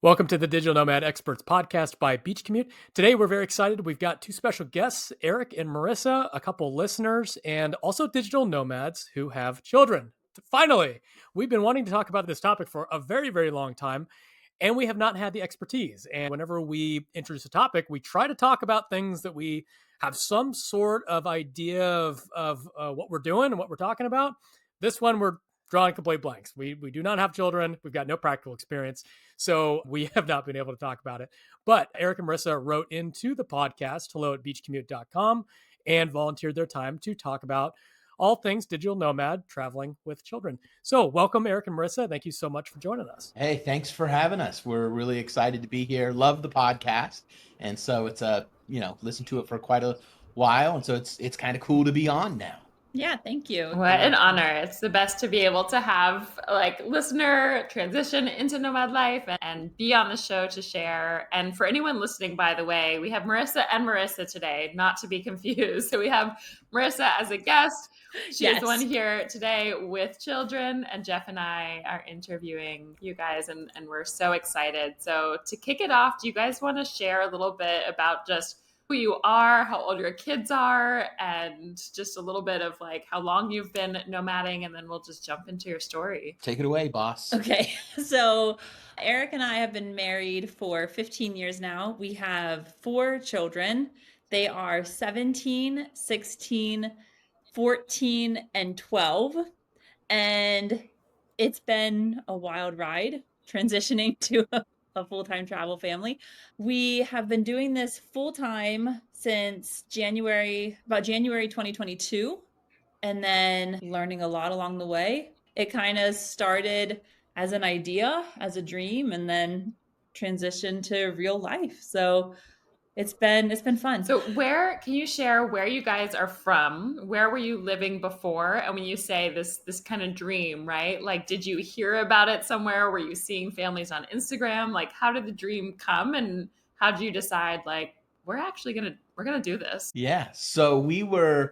Welcome to the Digital Nomad Experts podcast by Commute. Today, we're very excited. We've got two special guests, Eric and Marissa, a couple listeners, and also digital nomads who have children. Finally, we've been wanting to talk about this topic for a very, very long time, and we have not had the expertise. And whenever we introduce a topic, we try to talk about things that we have some sort of idea of what we're doing and what we're talking about. This one, we're drawing complete blanks. We do not have children. We've got no practical experience. So we have not been able to talk about it. But Eric and Marissa wrote into the podcast, hello@beachcommute.com, and volunteered their time to talk about all things digital nomad traveling with children. So welcome, Eric and Marissa. Thank you so much for joining us. Hey, thanks for having us. We're really excited to be here. Love the podcast. And so it's listened to it for quite a while. And so it's kind of cool to be on now. Yeah, thank you. What an honor. It's the best to be able to have listener transition into nomad life and be on the show to share. And for anyone listening, by the way, we have Marissa and Marissa today, not to be confused. So we have Marissa as a guest. She is the one here today with children, and Jeff and I are interviewing you guys, and we're so excited. So to kick it off, do you guys want to share a little bit about just who you are, how old your kids are, and just a little bit of how long you've been nomading, and then we'll just jump into your story. Take it away, boss. Okay. So Eric and I have been married for 15 years now. We have 4 children. They are 17, 16, 14, and 12. And it's been a wild ride transitioning to a full-time travel family. We have been doing this full-time since January 2022, and then learning a lot along the way. It kind of started as an idea, as a dream, and then transitioned to real life. So it's been fun. So can you share where you guys are from? Where were you living before? And when you say this kind of dream, right? Did you hear about it somewhere? Were you seeing families on Instagram? How did the dream come, and how did you decide we're gonna do this? Yeah. So we're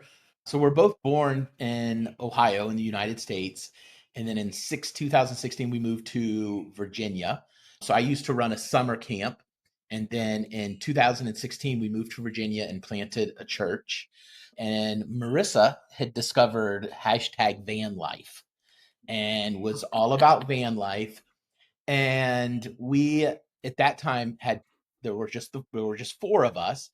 both born in Ohio in the United States. And then in 2016, we moved to Virginia. So I used to run a summer camp. And then in 2016, we moved to Virginia and planted a church. And Marissa had discovered #van life and was all about van life. And we, at that time, there were just 4 of us.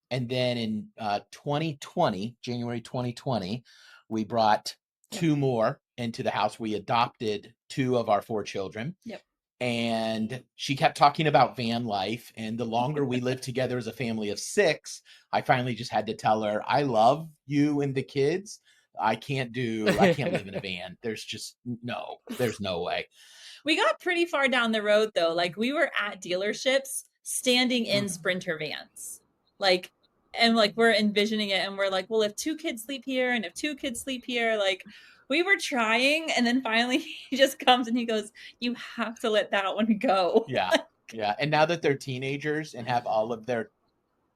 And then in January 2020, we brought 2 more into the house. We adopted 2 of our 4 children. Yep. And she kept talking about van life. And the longer we lived together as a family of 6, I finally just had to tell her, I love you and the kids. I can't live in a van. There's no way. We got pretty far down the road though. We were at dealerships standing in Sprinter vans. And we're envisioning it, and we're like, well, if 2 kids sleep here and if 2 kids sleep here, we were trying, and then finally he just comes and he goes, you have to let that one go. Yeah. Yeah. And now that they're teenagers and have all of their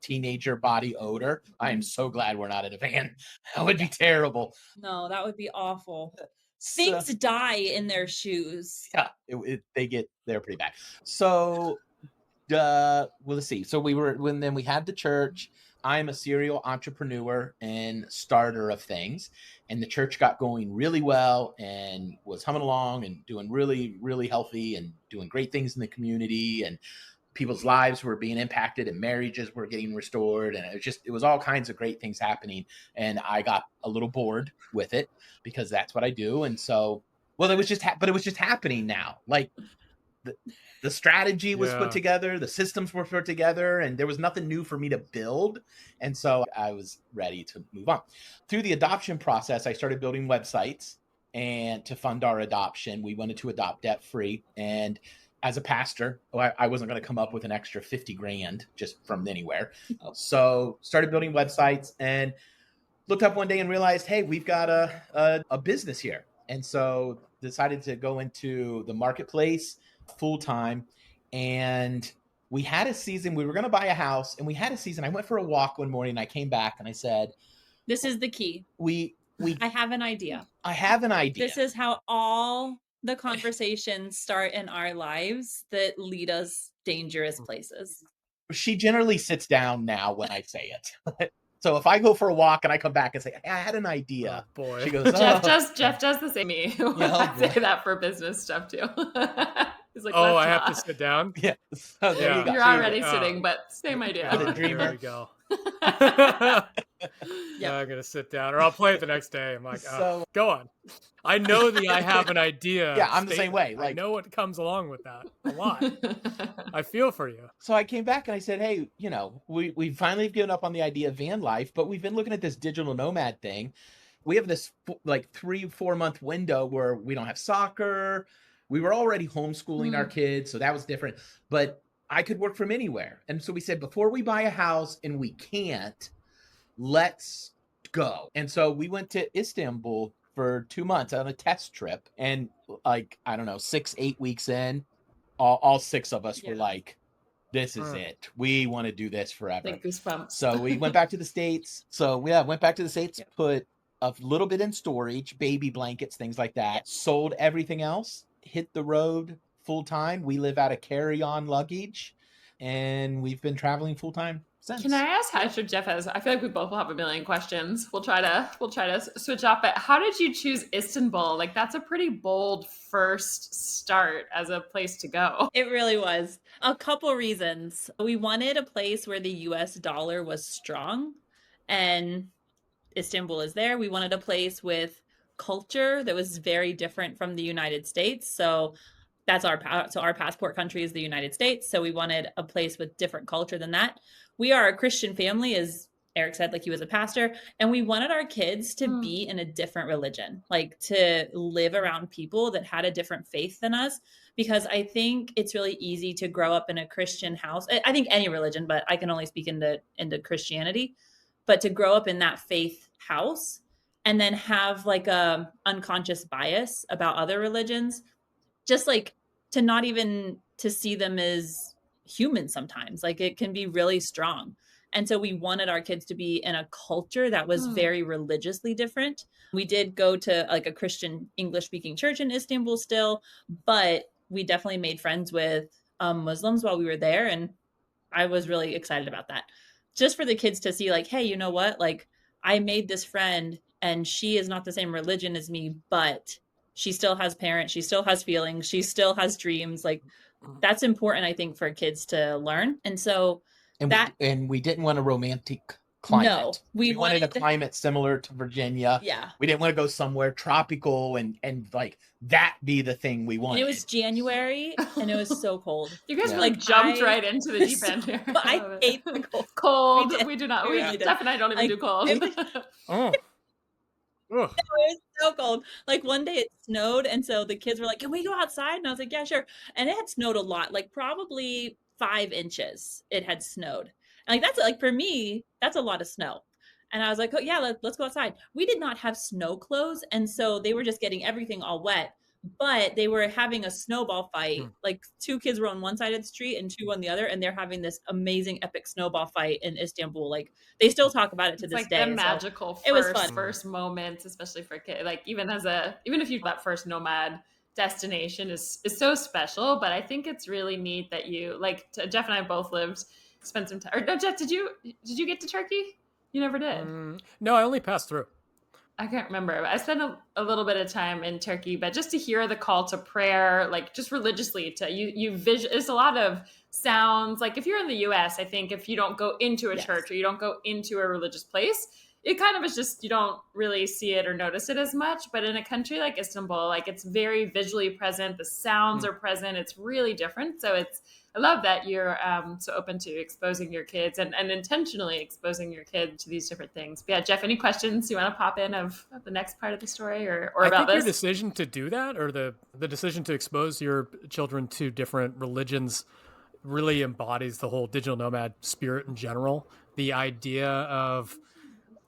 teenager body odor, I am so glad we're not in a van. That would be terrible. No, that would be awful. Things die in their shoes. Yeah, they're pretty bad. So, let's see. So then we had the church. I'm a serial entrepreneur and starter of things. And the church got going really well and was humming along and doing really, really healthy and doing great things in the community. And people's lives were being impacted and marriages were getting restored. And it was all kinds of great things happening. And I got a little bored with it because that's what I do. And so, it was just happening now. The strategy was put together, the systems were put together, and there was nothing new for me to build. And so I was ready to move on. Through the adoption process, I started building websites, and to fund our adoption, we wanted to adopt debt-free. And as a pastor, I wasn't going to come up with an extra $50,000 just from anywhere. So started building websites and looked up one day and realized, hey, we've got a business here. And so decided to go into the marketplace full time. And we had a season, we were going to buy a house, and we had a season. I went for a walk one morning and I came back and I said, this is the key. I have an idea. I have an idea. This is how all the conversations start in our lives that lead us dangerous places. She generally sits down now when I say it. So if I go for a walk and I come back and say, hey, I had an idea. Oh, boy. She goes, Jeff oh. does the same me. Yeah, oh, I say boy. that for business stuff too. He's like, Oh, let's I have to not. sit down? Yeah. So there Yeah. you go. You're She goes, already Oh. sitting, but same idea. The God, dreamer. Here we go. Yep. I'm going to sit down, or I'll play it the next day. I'm like, So- go on. I know the I have an idea. Yeah, I'm the same way, I like- know what comes along with that a lot. I feel for you. So I came back and I said, hey, you know, we finally given up on the idea of van life, but we've been looking at this digital nomad thing. We have this like 3-4 month window where we don't have soccer. We were already homeschooling our kids, so that was different. But I could work from anywhere. And so we said, before we buy a house and we can't, let's go. And so we went to Istanbul for 2 months on a test trip. And like, I don't know, 6-8 weeks in, all 6 of us were like, this is it. We want to do this forever. Like goosebumps. So we went back to the States. Went back to the States, put a little bit in storage, baby blankets, things like that. Sold everything else, hit the road full time. We live out of carry-on luggage, and we've been traveling full time since. Can I ask how sure Jeff has? I feel like we both will have a million questions. We'll try to switch off. But how did you choose Istanbul? Like that's a pretty bold first start as a place to go. It really was. A couple reasons. We wanted a place where the US dollar was strong, and Istanbul is there. We wanted a place with culture that was very different from the United States. So that's our passport country is the United States. So we wanted a place with different culture than that. We are a Christian family, as Eric said, like he was a pastor, and we wanted our kids to be in a different religion, like to live around people that had a different faith than us. Because I think it's really easy to grow up in a Christian house. I think any religion, but I can only speak into Christianity. But to grow up in that faith house and then have like a unconscious bias about other religions, just like to not even to see them as human sometimes, like it can be really strong. And so we wanted our kids to be in a culture that was very religiously different. We did go to like a Christian English speaking church in Istanbul still, but we definitely made friends with Muslims while we were there. And I was really excited about that. Just for the kids to see like, hey, you know what? Like I made this friend and she is not the same religion as me, but she still has parents. She still has feelings. She still has dreams. Like that's important, I think, for kids to learn. And so we didn't want a romantic climate. No, we wanted a climate similar to Virginia. Yeah. We didn't want to go somewhere tropical and like that be the thing we wanted. And it was January and it was so cold. You guys Yeah. really jumped right into the deep end here. But I hate the cold. Cold. We did. We do not. We really did. Jeff and I don't even Like, do cold. it was- Oh. Ugh. It was so cold. Like one day it snowed, and so the kids were like, "Can we go outside?" And I was like, "Yeah, sure." And it had snowed a lot, like probably 5 inches. It had snowed, and like that's like for me, that's a lot of snow. And I was like, "Oh yeah, let's go outside." We did not have snow clothes, and so they were just getting everything all wet. But they were having a snowball fight. Like 2 kids were on one side of the street and 2 on the other, and they're having this amazing epic snowball fight in Istanbul. Like they still talk about it to It's this like day. the So magical it was fun. first moments, especially for kids. Like even if you that first nomad destination is so special. But I think it's really neat that you like Jeff and I both spent some time. Or no, Jeff, did you get to Turkey? You never did. No, I only passed through. I can't remember. I spent a little bit of time in Turkey, but just to hear the call to prayer, like just religiously to it's a lot of sounds. Like if you're in the US, I think if you don't go into a church or you don't go into a religious place, it kind of is just, you don't really see it or notice it as much. But in a country like Istanbul, like it's very visually present. The sounds are present. It's really different. So I love that you're so open to exposing your kids and intentionally exposing your kids to these different things. But yeah, Jeff, any questions you want to pop in of the next part of the story or I about think this? your decision to do that, or the decision to expose your children to different religions, really embodies the whole digital nomad spirit in general. The idea of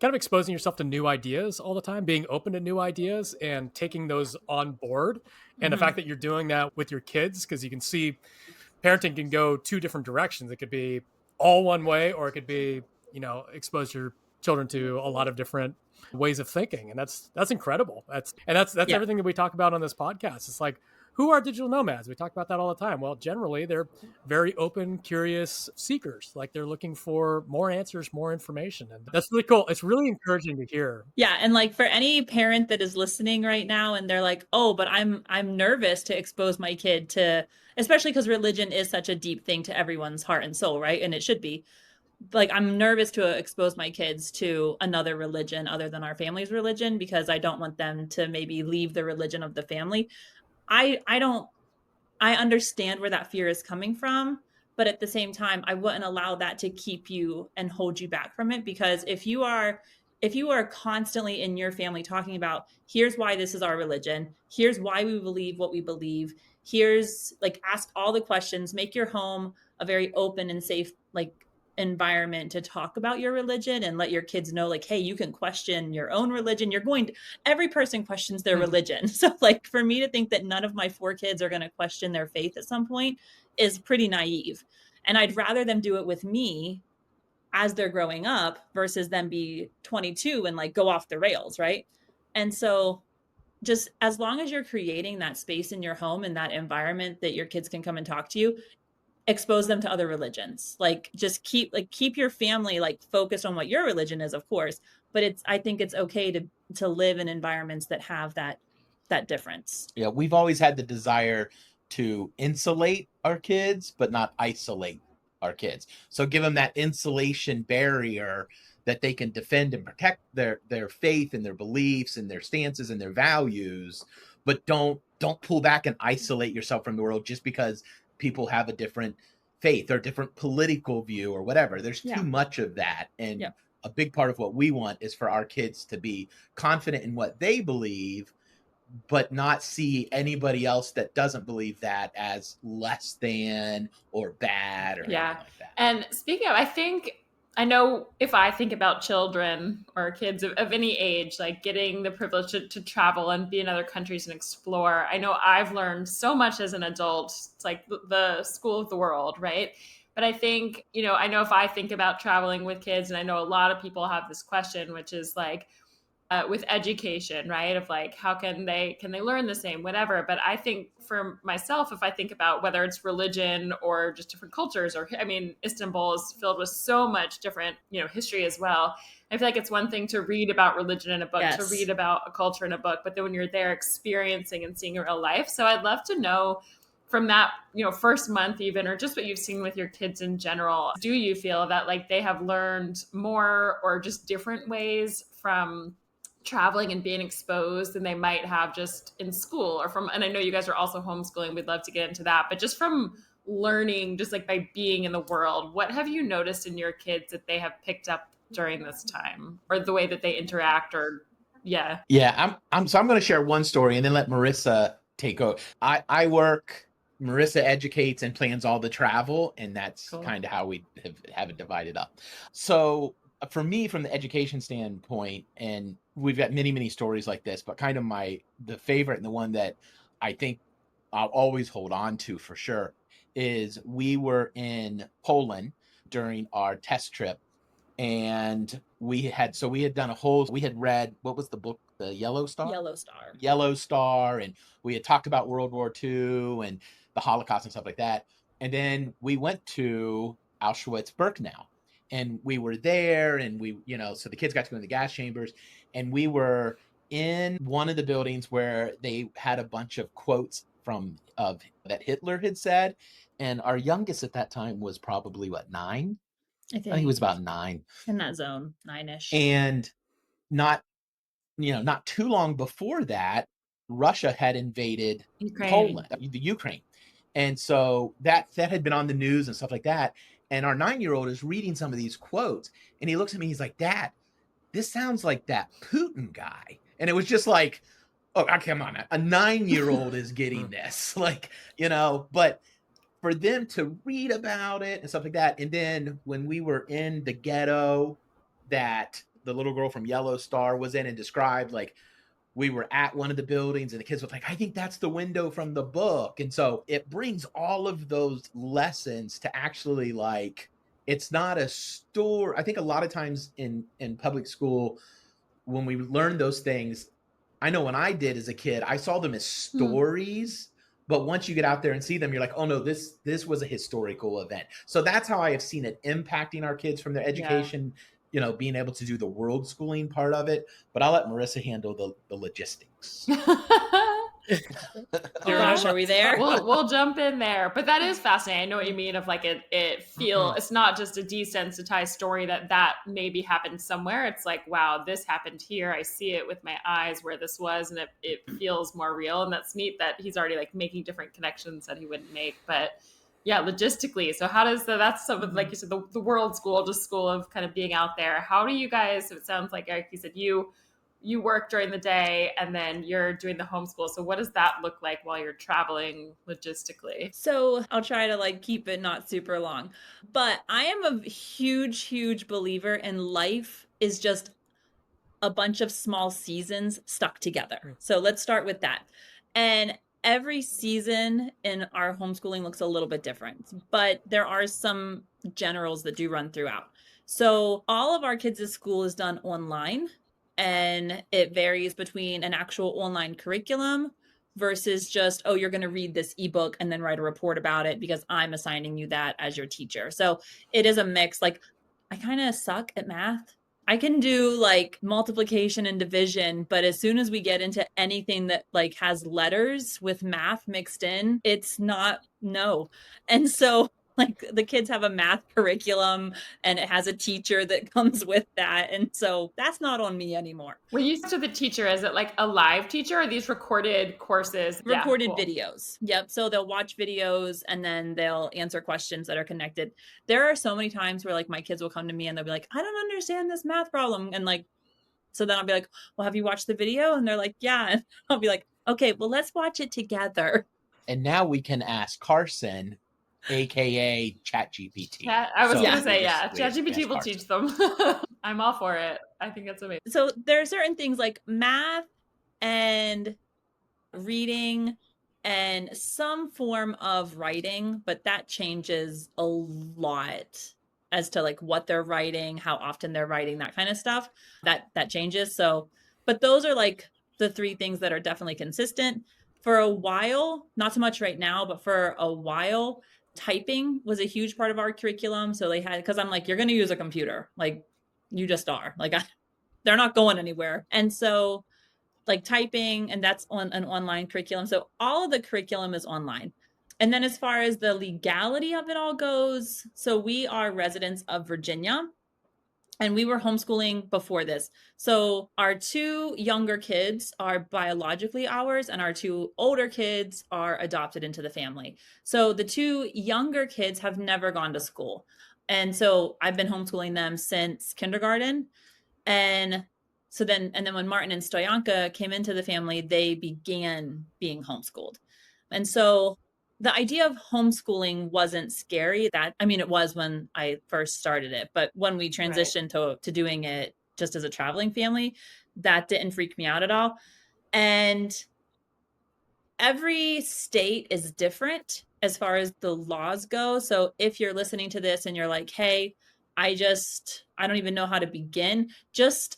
kind of exposing yourself to new ideas all the time, being open to new ideas and taking those on board. And the fact that you're doing that with your kids, because you can see parenting can go 2 different directions. It could be all one way, or it could be, expose your children to a lot of different ways of thinking, and that's incredible. That's Yeah. everything that we talk about on this podcast. It's like, who are digital nomads? We talk about that all the time. Well, generally they're very open, curious seekers. Like, they're looking for more answers, more information, and that's really cool. It's really encouraging to hear. Yeah, and like for any parent that is listening right now and they're like, "Oh, but I'm nervous to expose my kid to," especially because religion is such a deep thing to everyone's heart and soul, right? And it should be. Like, I'm nervous to expose my kids to another religion other than our family's religion because I don't want them to maybe leave the religion of the family. I don't I understand where that fear is coming from, but at the same time, I wouldn't allow that to keep you and hold you back from it, because if you are constantly in your family talking about, here's why this is our religion, here's why we believe what we believe, here's like, ask all the questions, make your home a very open and safe like environment to talk about your religion, and let your kids know like, hey, you can question your own religion. Every person questions their religion. So like, for me to think that none of my 4 kids are going to question their faith at some point is pretty naive. And I'd rather them do it with me as they're growing up versus them be 22 and like go off the rails, right? And so just as long as you're creating that space in your home and that environment that your kids can come and talk to you, expose them to other religions. Like, just keep your family like focused on what your religion is, of course, but I think it's okay to live in environments that have that difference. Yeah, we've always had the desire to insulate our kids, but not isolate our kids. So give them that insulation barrier that they can defend and protect their faith and their beliefs and their stances and their values, but don't pull back and isolate yourself from the world just because people have a different faith or different political view or whatever. There's too much of that. And a big part of what we want is for our kids to be confident in what they believe, but not see anybody else that doesn't believe that as less than or bad or anything like that. And speaking of, I know if I think about children or kids of any age, like getting the privilege to travel and be in other countries and explore, I know I've learned so much as an adult. It's like the school of the world, right? But I think, I know if I think about traveling with kids, and I know a lot of people have this question, which is like, with education, right? Of like, how can they learn the same, whatever. But I think for myself, if I think about whether it's religion or just different cultures, or Istanbul is filled with so much different, history as well. I feel like it's one thing to read about religion in a book, to read about a culture in a book, but then when you're there experiencing and seeing in real life. So I'd love to know from that, first month even, or just what you've seen with your kids in general, do you feel that like they have learned more or just different ways from traveling and being exposed than they might have just in school, and I know you guys are also homeschooling, we'd love to get into that, but just from learning, just like by being in the world, what have you noticed in your kids that they have picked up during this time, or the way that they interact, or I'm going to share one story and then let Marissa take over. I work, Marissa educates and plans all the travel, and that's kind of how we have it divided up. So for me, from the education standpoint, and we've got many, many stories like this, but kind of the favorite and the one that I think I'll always hold on to for sure is we were in Poland during our test trip, and we had read, what was the book? The Yellow Star? Yellow Star. And we had talked about World War II and the Holocaust and stuff like that. And then we went to Auschwitz-Birkenau. And we were there, and so the kids got to go in the gas chambers, and we were in one of the buildings where they had a bunch of quotes that Hitler had said. And our youngest at that time was probably 9? I think he was about 9. In that zone, 9-ish. And not too long before that, Russia had invaded Poland, the Ukraine. And so that had been on the news and stuff like that. And our 9-year-old is reading some of these quotes, and he looks at me, he's like, "Dad, this sounds like that Putin guy." And it was just like, oh, come on, a 9-year-old is getting this, but for them to read about it and stuff like that. And then when we were in the ghetto that the little girl from Yellow Star was in and described, like, we were at one of the buildings and the kids were like, "I think that's the window from the book." And so it brings all of those lessons to actually like it's not a store. I think a lot of times in public school, when we learn those things, I know when I did as a kid, I saw them as stories. But once you get out there and see them, you're like, oh no, this was a historical event. So that's how I have seen it impacting our kids from their education, you know, being able to do the world schooling part of it. But I'll let Marissa handle the logistics. Gosh, are we there? We'll jump in there, but that is fascinating. I know what you mean of like it's not just a desensitized story that maybe happened somewhere. It's like, wow, this happened here. I see it with my eyes where this was, and it feels more real. And that's neat that he's already like making different connections that he wouldn't make. But yeah, logistically, so how does that's some of, like you said, the world school, just school of kind of being out there. How do you guys, it sounds like, Eric, you said you work during the day and then you're doing the homeschool. So what does that look like while you're traveling logistically? So I'll try to like keep it not super long, but I am a huge, huge believer in life is just a bunch of small seasons stuck together. So let's start with that. And every season in our homeschooling looks a little bit different, but there are some generals that do run throughout. So all of our kids' school is done online, and it varies between an actual online curriculum versus just, oh, you're going to read this ebook and then write a report about it because I'm assigning you that as your teacher. So it is a mix. Like, I kind of suck at math. I can do like multiplication and division, but as soon as we get into anything that like has letters with math mixed in, it's not, no. And so like the kids have a math curriculum and it has a teacher that comes with that. And so that's not on me anymore. When you say the teacher, is it like a live teacher or these recorded courses? Recorded videos. Yep. So they'll watch videos and then they'll answer questions that are connected. There are so many times where like my kids will come to me and they'll be like, I don't understand this math problem. And like, so then I'll be like, well, have you watched the video? And they're like, yeah. And I'll be like, okay, well, let's watch it together. And now we can ask Carson, AKA ChatGPT. I was going to say, ChatGPT will teach them. I'm all for it. I think that's amazing. So there are certain things like math and reading and some form of writing, but that changes a lot as to like what they're writing, how often they're writing, that kind of stuff. That changes. So, but those are like the three things that are definitely consistent. For a while, not so much right now, but for a while, typing was a huge part of our curriculum. So they had, because I'm like, you're going to use a computer. Like, you just are. Like, they're not going anywhere. And so like typing, and that's on an online curriculum. So all of the curriculum is online. And then as far as the legality of it all goes, so we are residents of Virginia and we were homeschooling before this. So our two younger kids are biologically ours and our two older kids are adopted into the family. So the two younger kids have never gone to school. And so I've been homeschooling them since kindergarten. And then when Martin and Stoyanka came into the family, they began being homeschooled. And so the idea of homeschooling wasn't scary. It was when I first started it, but when we transitioned to doing it just as a traveling family, that didn't freak me out at all. And every state is different as far as the laws go. So if you're listening to this and you're like, hey, I don't even know how to begin, just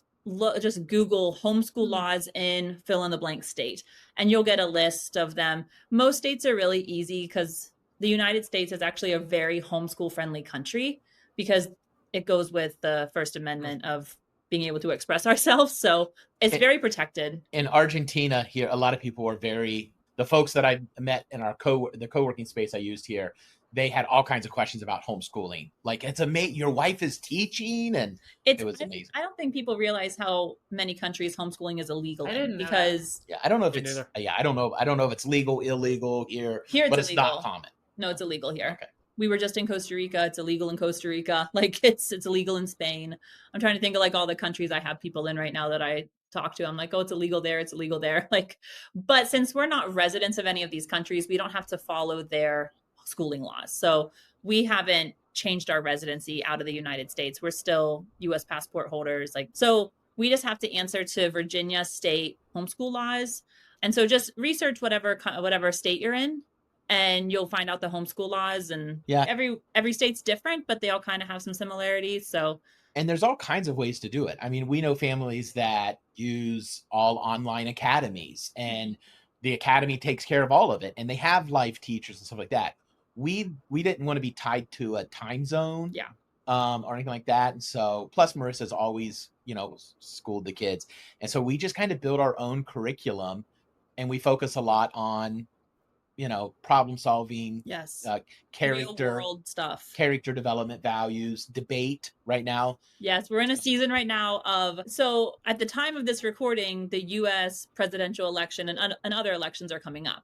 Google homeschool laws in fill in the blank state, and you'll get a list of them. Most states are really easy because the United States is actually a very homeschool friendly country because it goes with the First Amendment of being able to express ourselves. So it's very protected. In Argentina here, a lot of people are the folks that I met in the co-working space I used here, they had all kinds of questions about homeschooling. Like, it's amazing. Your wife is teaching, and it was amazing. I don't think people realize how many countries homeschooling is illegal. I didn't know because I don't know if it's I don't know if it's legal, illegal here, but it's not common. No, it's illegal here. Okay. We were just in Costa Rica. It's illegal in Costa Rica. Like it's illegal in Spain. I'm trying to think of like all the countries I have people in right now that I talk to. I'm like, oh, it's illegal there. It's illegal there. Like, but since we're not residents of any of these countries, we don't have to follow their schooling laws. So we haven't changed our residency out of the United States. We're still U.S. passport holders. Like, so we just have to answer to Virginia state homeschool laws. And so just research whatever state you're in and you'll find out the homeschool laws, and Yeah. every state's different, but they all kind of have some similarities. So And there's all kinds of ways to do it. I mean, we know families that use all online academies, and the academy takes care of all of it, and they have live teachers and stuff like that. We didn't want to be tied to a time zone, Yeah. or anything like that. And so, plus Marissa's always, schooled the kids, and so we just kind of build our own curriculum, and we focus a lot on, problem solving, yes, real character world stuff. character development, values, debate. Right now, Yes, we're in a season right now so at the time of this recording, the US presidential election and other elections are coming up.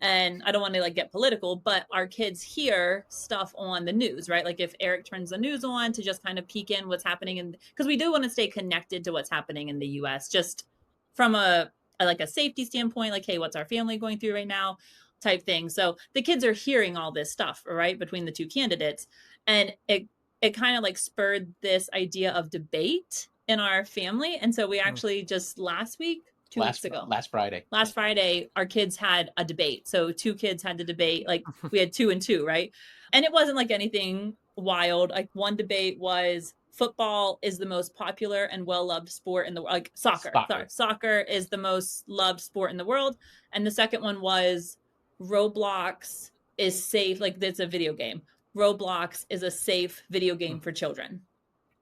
And I don't want to like get political, but our kids hear stuff on the news, right? Like if Eric turns the news on to just kind of peek in what's happening, because we do want to stay connected to what's happening in the US, just from a like a safety standpoint, like, hey, what's our family going through right now type thing. So the kids are hearing all this stuff, right, between the two candidates. And it kind of like spurred this idea of debate in our family. And so we actually just last week, 2 weeks ago, last Friday, our kids had a debate. So two kids had to debate, like we had 2 and 2, right? And it wasn't like anything wild. Like one debate was football is the most popular and well-loved sport in the world. Like soccer is the most loved sport in the world. And the second one was Roblox is safe. Like it's a video game. Roblox is a safe video game for children.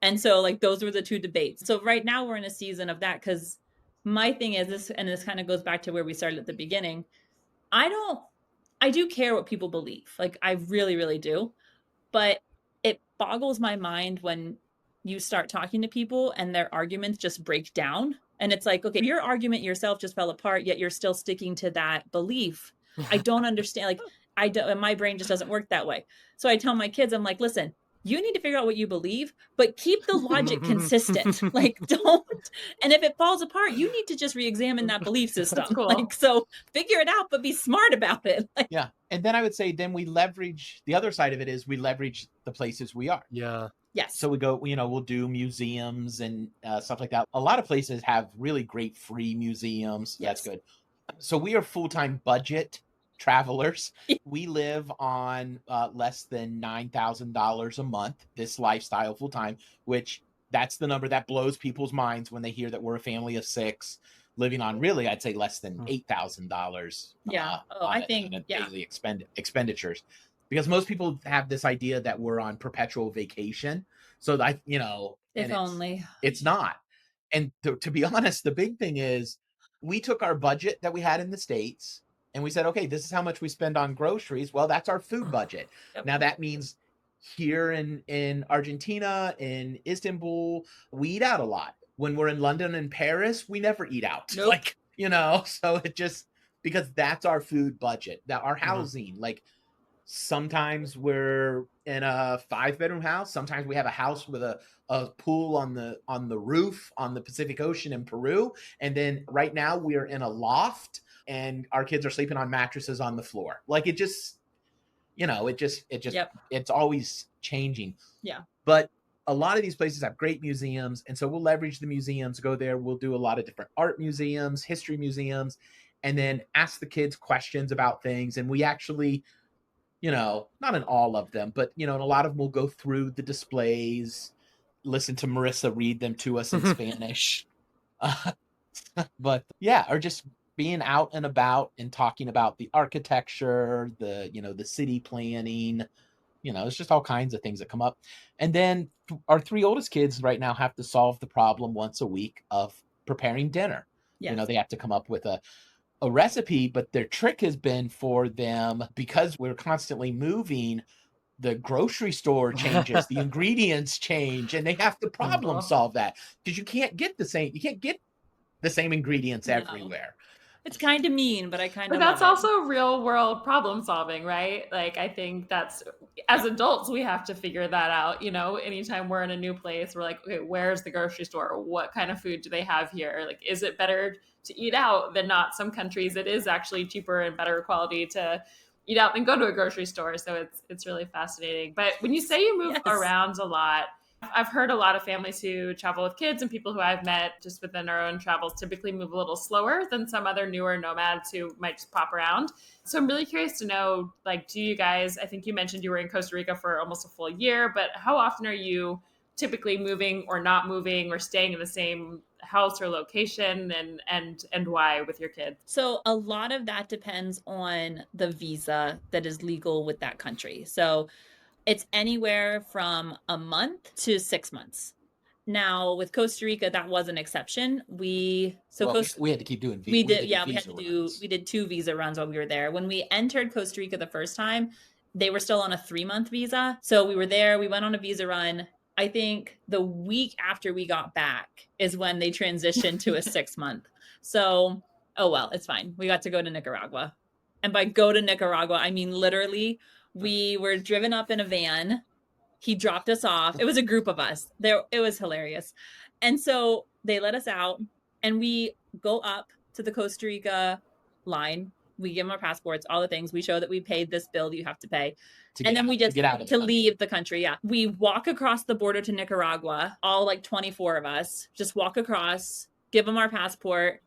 And so like those were the two debates. So right now we're in a season of that, because my thing is this, and this kind of goes back to where we started at the beginning. I do care what people believe. Like I really, really do. But it boggles my mind when you start talking to people and their arguments just break down. And it's like, okay, your argument yourself just fell apart, yet you're still sticking to that belief. I don't understand. Like my brain just doesn't work that way. So I tell my kids, I'm like, listen, you need to figure out what you believe, but keep the logic consistent. Like don't, and if it falls apart, you need to just re-examine that belief system. Cool. Like, so figure it out, but be smart about it. Like, yeah. And then I would say, then we leverage the other side of it is we leverage the places we are. Yeah. yes. So we go, we'll do museums and stuff like that. A lot of places have really great free museums. Yes. That's good. So we are full-time budget travelers. We live on less than $9,000 a month, this lifestyle full-time, which that's the number that blows people's minds when they hear that we're a family of 6 living on, really, I'd say less than $8,000. Yeah. I think daily expenditures, because most people have this idea that we're on perpetual vacation. So that, if only it's not. And to be honest, the big thing is we took our budget that we had in the States and we said, okay, this is how much we spend on groceries. Well, that's our food budget. Yep. Now that means here in Argentina, in Istanbul, we eat out a lot. When we're in London and Paris, we never eat out. Nope. So it just, because that's our food budget, that our housing, like sometimes we're in a 5-bedroom house. Sometimes we have a house with a pool on the roof on the Pacific Ocean in Peru. And then right now we are in a loft and our kids are sleeping on mattresses on the floor. Like it just, Yep. it's always changing. Yeah. But a lot of these places have great museums. And so we'll leverage the museums, go there. We'll do a lot of different art museums, history museums, and then ask the kids questions about things. And we actually, not in all of them, but, in a lot of them we'll go through the displays, listen to Marissa read them to us in Spanish. But yeah, or just being out and about and talking about the architecture, the city planning, it's just all kinds of things that come up. And then our 3 oldest kids right now have to solve the problem once a week of preparing dinner. Yes. They have to come up with a recipe, but their trick has been for them, because we're constantly moving, the grocery store changes, the ingredients change, and they have to problem solve that, because you can't get the same ingredients everywhere. It's kind of mean, but But that's also real world problem solving, right? Like, I think that's, as adults, we have to figure that out. Anytime we're in a new place, we're like, okay, where's the grocery store? What kind of food do they have here? Like, is it better to eat out than not? Some countries, it is actually cheaper and better quality to eat out than go to a grocery store. So it's really fascinating. But when you say you move around a lot, I've heard a lot of families who travel with kids and people who I've met just within our own travels typically move a little slower than some other newer nomads who might just pop around. So I'm really curious to know, like, do you guys, I think you mentioned you were in Costa Rica for almost a full year, but how often are you typically moving or not moving or staying in the same house or location, and why with your kids? So a lot of that depends on the visa that is legal with that country. So it's anywhere from a month to 6 months. Now with Costa Rica, that was an exception. We had to keep doing we did visa we had to do runs. we did 2 visa runs while we were there. When we entered Costa Rica the first time, they were still on a 3-month visa. So we were there, we went on a visa run. I think the week after we got back is when they transitioned to a 6-month. So, oh well, it's fine. We got to go to Nicaragua. And by go to Nicaragua, I mean literally we were driven up in a van. He dropped us off. It was a group of us. It was hilarious. And so they let us out and we go up to the Costa Rica line. We give them our passports, all the things. We show that we paid this bill that you have to pay. And then we just to leave the country. Yeah. We walk across the border to Nicaragua, all like 24 of us, just walk across, give them our passport.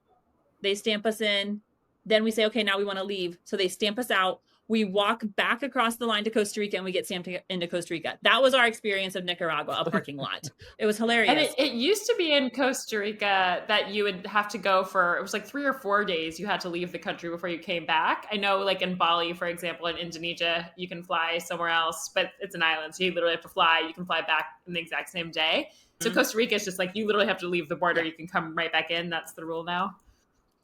They stamp us in. Then we say, okay, now we want to leave. So they stamp us out. We walk back across the line to Costa Rica and we get stamped into Costa Rica. That was our experience of Nicaragua, a parking lot. It was hilarious. And it used to be in Costa Rica that you would have to go for, it was like 3 or 4 days you had to leave the country before you came back. I know like in Bali, for example, in Indonesia, you can fly somewhere else, but it's an island. So you literally have to fly. You can fly back in the exact same day. So Costa Rica is just like, you literally have to leave the border. You can come right back in. That's the rule now.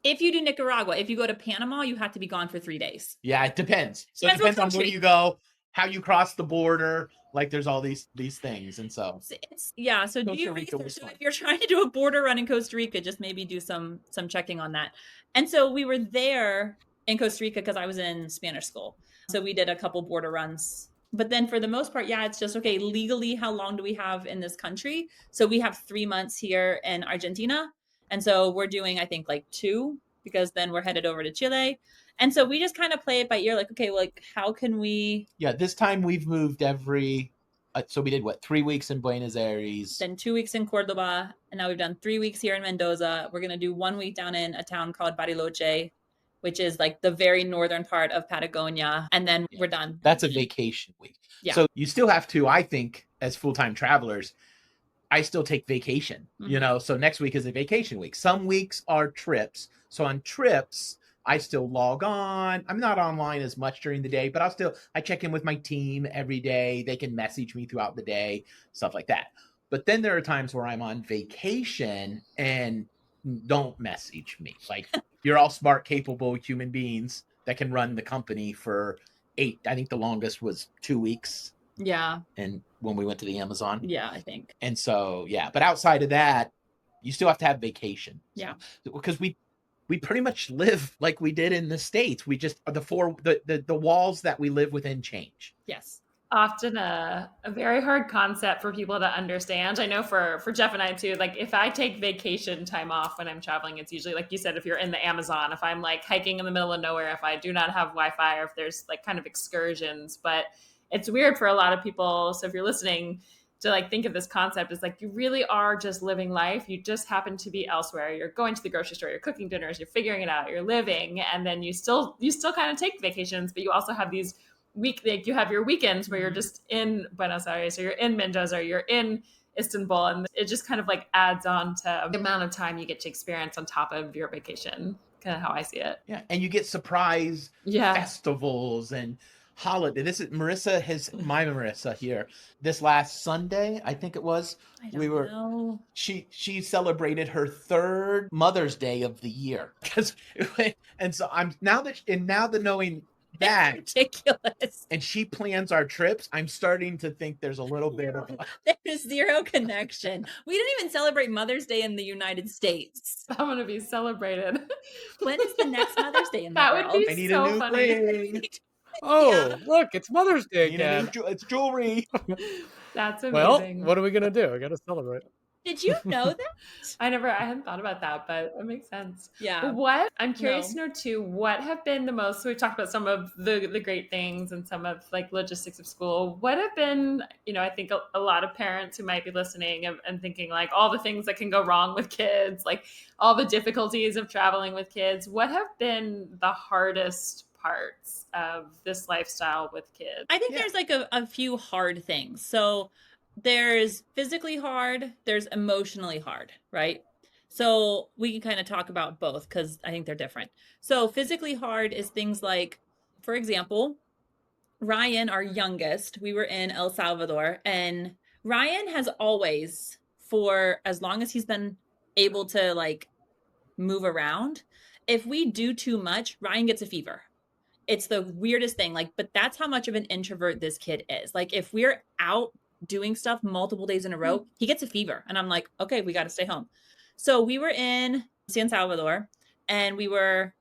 If you do Nicaragua, if you go to Panama, you have to be gone for 3 days. Yeah, it depends. So it depends on where you go, how you cross the border. Like there's all these things. And so So do your research. So if you're trying to do a border run in Costa Rica, just maybe do some checking on that. And so we were there in Costa Rica because I was in Spanish school. So we did a couple border runs. But then for the most part, yeah, it's just, okay, legally, how long do we have in this country? So we have 3 months here in Argentina. And so we're doing, I think, like 2, because then we're headed over to Chile. And so we just kind of play it by ear, like, okay, like, how can we? Yeah, this time we've moved so we did 3 weeks in Buenos Aires. Then 2 weeks in Cordoba. And now we've done 3 weeks here in Mendoza. We're going to do 1 week down in a town called Bariloche, which is like the very northern part of Patagonia. And then we're done. That's a vacation week. Yeah. So you still have to, I think, as full-time travelers, I still take vacation, so next week is a vacation week. Some weeks are trips. So on trips, I still log on. I'm not online as much during the day, but I check in with my team every day. They can message me throughout the day, stuff like that. But then there are times where I'm on vacation and don't message me. Like you're all smart, capable human beings that can run the company for 8. I think the longest was 2 weeks. Yeah. And when we went to the Amazon. Yeah, I think. And so, yeah. But outside of that, you still have to have vacation. Yeah. Because we pretty much live like we did in the States. We just, the walls that we live within change. Yes. Often a very hard concept for people to understand. I know for Jeff and I too, like if I take vacation time off when I'm traveling, it's usually like you said, if you're in the Amazon, if I'm like hiking in the middle of nowhere, if I do not have Wi-Fi, or if there's like kind of excursions. But it's weird for a lot of people. So if you're listening to like think of this concept as like you really are just living life. You just happen to be elsewhere. You're going to the grocery store, you're cooking dinners, you're figuring it out, you're living, and then you still kind of take vacations, but you also have these you have your weekends where you're just in Buenos Aires, or you're in Mendoza, or you're in Istanbul, and it just kind of like adds on to the amount of time you get to experience on top of your vacation. Kind of how I see it. Yeah, and you get surprise festivals and holiday. This is Marissa here. This last Sunday, I think it was. I don't know. She celebrated her 3rd Mother's Day of the year. And so I'm now that knowing that ridiculous. And she plans our trips, I'm starting to think there's a little bit of there's zero connection. We didn't even celebrate Mother's Day in the United States. I'm gonna be celebrated. When is the next Mother's Day in the world? That would be so funny. Look, it's Mother's Day again. It's jewelry. That's amazing. Well, what are we gonna do? I gotta celebrate. Did you know that? I hadn't thought about that, but it makes sense. Yeah. What I'm curious No. to know too, what have been the most, so we've talked about some of the great things and some of like logistics of school. What have been, I think a lot of parents who might be listening and thinking like all the things that can go wrong with kids, like all the difficulties of traveling with kids. What have been the hardest parts of this lifestyle with kids? I think there's like a few hard things. So there's physically hard, there's emotionally hard, right? So we can kind of talk about both because I think they're different. So physically hard is things like, for example, Ryan, our youngest, we were in El Salvador, and Ryan has always, for as long as he's been able to like move around, if we do too much, Ryan gets a fever. It's the weirdest thing. Like, but that's how much of an introvert this kid is. Like, if we're out doing stuff multiple days in a row, he gets a fever. And I'm like, okay, we got to stay home. So we were in San Salvador and we were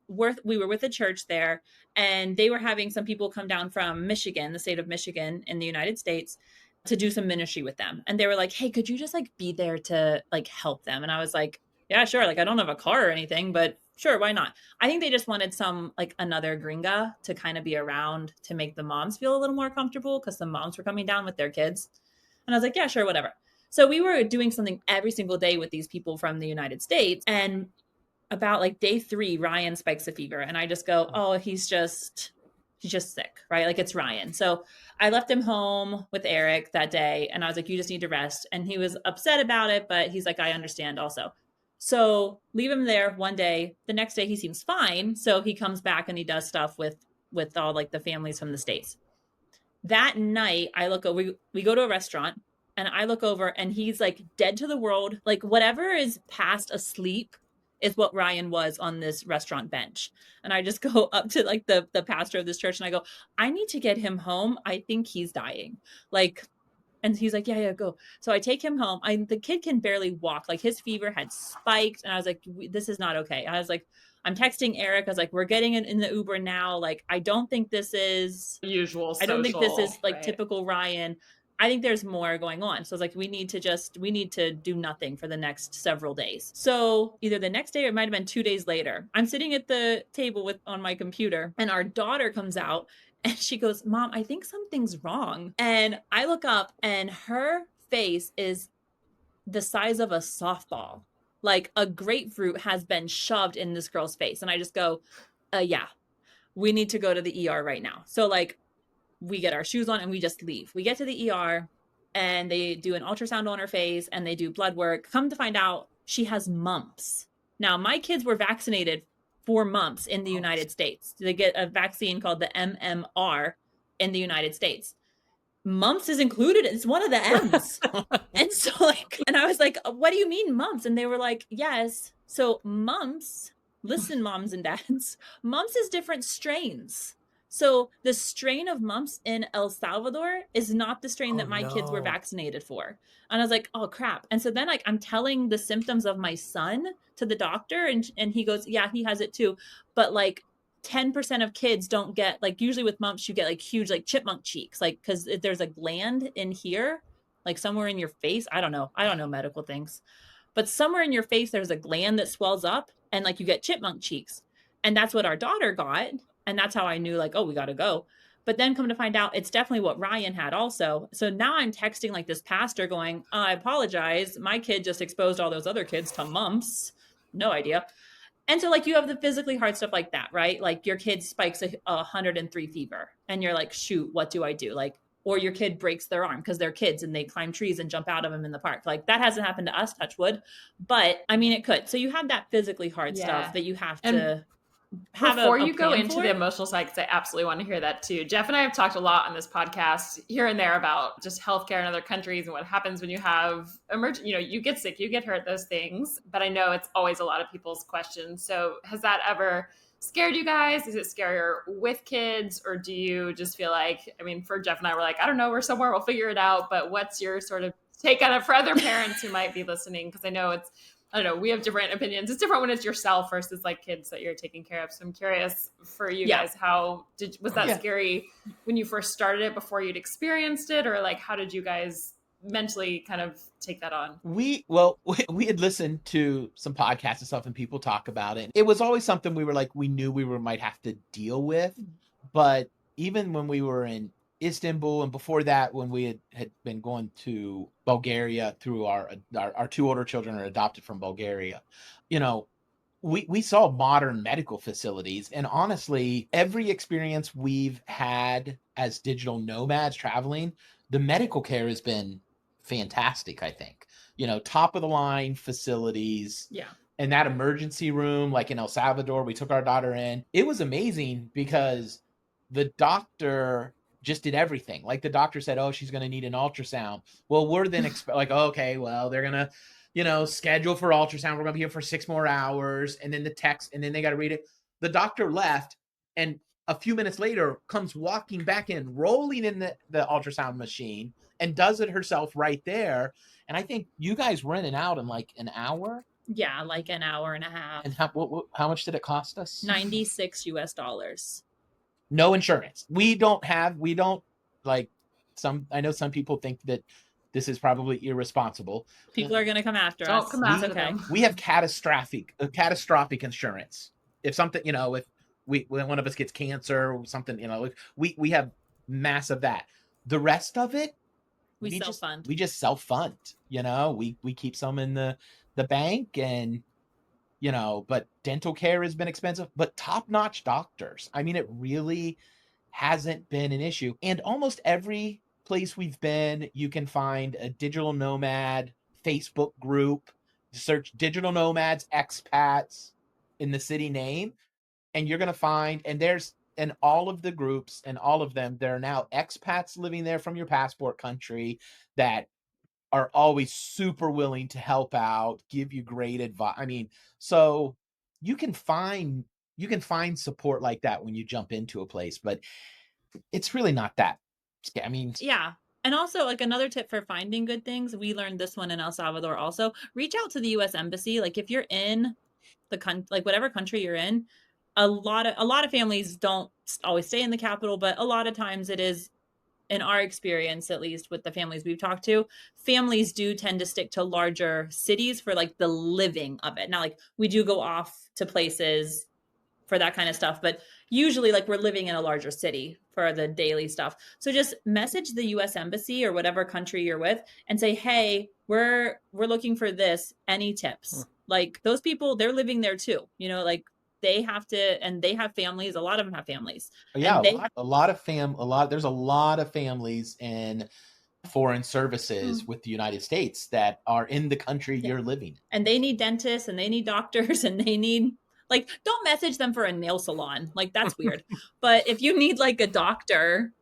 with a church there, and they were having some people come down from Michigan, the state of Michigan in the United States, to do some ministry with them. And they were like, hey, could you just like be there to like help them? And I was like, yeah, sure. Like, I don't have a car or anything, but sure, why not? I think they just wanted like another gringa to kind of be around to make the moms feel a little more comfortable because the moms were coming down with their kids. And I was like, yeah, sure, whatever. So we were doing something every single day with these people from the United States. And about like day 3, Ryan spikes a fever. And I just go, oh, he's just sick, right? Like, it's Ryan. So I left him home with Eric that day. And I was like, you just need to rest. And he was upset about it, but he's like, I understand also. So leave him there one day. The next day he seems fine. So he comes back and he does stuff with all like the families from the States. That night I look over, we go to a restaurant and I look over and he's like dead to the world. Like, whatever is past asleep is what Ryan was on this restaurant bench. And I just go up to like the pastor of this church and I go, I need to get him home. I think he's dying. Like, and he's like, yeah, go. So I take him home. The kid can barely walk. Like, his fever had spiked. And I was like, this is not okay. I was like, I'm texting Eric. I was like, we're getting in the Uber now. Like, I don't think this is Usual social, I don't think this is like right? Typical Ryan. I think there's more going on. So I was like, we need to do nothing for the next several days. So either the next day or it might've been 2 days later, I'm sitting at the table on my computer and our daughter comes out and she goes, Mom, I think something's wrong. And I look up and her face is the size of a softball. Like, a grapefruit has been shoved in this girl's face. And I just go, yeah, we need to go to the ER right now. So like, we get our shoes on and we just leave. We get to the ER and they do an ultrasound on her face and they do blood work. Come to find out, she has mumps. Now, my kids were vaccinated for mumps in the United States. They get a vaccine called the MMR in the United States. Mumps is included. It's one of the M's. And so like, and I was like, what do you mean mumps? And they were like, yes. So mumps, listen, moms and dads, mumps is different strains. So the strain of mumps in El Salvador is not the strain that my kids were vaccinated for. And I was like, oh crap. And so then like, I'm telling the symptoms of my son to the doctor and he goes, yeah, he has it too. But like 10% of kids don't get, like, usually with mumps, you get like huge, like chipmunk cheeks, like, cause there's a gland in here, like somewhere in your face. I don't know medical things, but somewhere in your face, there's a gland that swells up and like you get chipmunk cheeks. And that's what our daughter got. And that's how I knew like, oh, we got to go. But then come to find out it's definitely what Ryan had also. So now I'm texting like this pastor going, I apologize. My kid just exposed all those other kids to mumps. No idea. And so like you have the physically hard stuff like that, right? Like your kid spikes a 103 fever and you're like, shoot, what do I do? Like, or your kid breaks their arm because they're kids and they climb trees and jump out of them in the park. Like, that hasn't happened to us, touch wood, but I mean, it could. So you have that physically hard stuff that you have to have before you go into for. the emotional side, because I absolutely want to hear that too. Jeff and I have talked a lot on this podcast here and there about just healthcare in other countries and what happens when you have you get sick, you get hurt, those things. But I know it's always a lot of people's questions. So has that ever scared you guys? Is it scarier with kids? Or do you just feel like, I mean, for Jeff and I, we're like, I don't know, we're somewhere, we'll figure it out. But what's your sort of take on it for other parents who might be listening? Because I know I don't know, we have different opinions. It's different when it's yourself versus like kids that you're taking care of. So I'm curious for you guys, was that scary when you first started it before you'd experienced it? Or like, how did you guys mentally kind of take that on? We had listened to some podcasts and stuff, and people talk about it. It was always something we were like, we knew we might have to deal with. But even when we were in Istanbul, and before that, when we had been going to Bulgaria through our two older children are adopted from Bulgaria, you know, we saw modern medical facilities, and honestly, every experience we've had as digital nomads traveling, the medical care has been fantastic. I think, top of the line facilities. Yeah. And that emergency room, like in El Salvador, we took our daughter in. It was amazing because the doctor just did everything. Like the doctor said, oh, she's going to need an ultrasound. Well, we're then like, oh, okay, well, they're going to, schedule for ultrasound. We're going to be here for 6 more hours. And then the text, and then they got to read it. The doctor left, and a few minutes later comes walking back in, rolling in the ultrasound machine, and does it herself right there. And I think you guys were in and out in like an hour. Yeah, like an hour and a half. And how much did it cost us? $96. No insurance. We don't like I know some people think that this is probably irresponsible. People are going to come after Don't us. come after them. We have catastrophic insurance. If something, if when one of us gets cancer or something, we have massive that. The rest of it, we self-fund. We just self-fund, we keep some in the bank, and but dental care has been expensive, but top-notch doctors. I mean, it really hasn't been an issue. And almost every place we've been, you can find a digital nomad Facebook group. Search digital nomads, expats in the city name, and you're going to find, and there's in all of the groups and all of them, there are now expats living there from your passport country that are always super willing to help out, give you great advice. I mean, so you can find support like that when you jump into a place, but it's really not that. I mean, yeah. And also, like, another tip for finding good things, we learned this one in El Salvador also. Reach out to the US Embassy. Like, if you're in like whatever country you're in, a lot of families don't always stay in the capital, but a lot of times it is, in our experience, at least with the families we've talked to, families do tend to stick to larger cities for like the living of it. Now, like, we do go off to places for that kind of stuff, but usually like we're living in a larger city for the daily stuff. So just message the US Embassy or whatever country you're with and say, hey, we're looking for this. Any tips? Like, those people, they're living there too. Like, they have to, and they have families. A lot of them have families. Yeah, and there's a lot of families in foreign services with the United States that are in the country you're living. And they need dentists, and they need doctors, and they need, like, don't message them for a nail salon. Like, that's weird. But if you need like a doctor,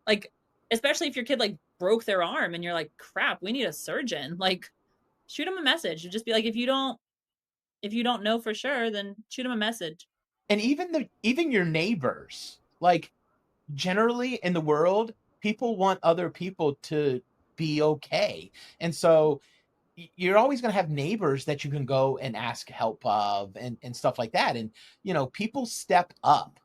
like, especially if your kid like broke their arm and you're like, crap, we need a surgeon, like, shoot them a message. Just be like, if you don't know for sure, then shoot them a message. And even your neighbors, like, generally in the world, people want other people to be okay. And so you're always going to have neighbors that you can go and ask help of, and stuff like that. And, people step up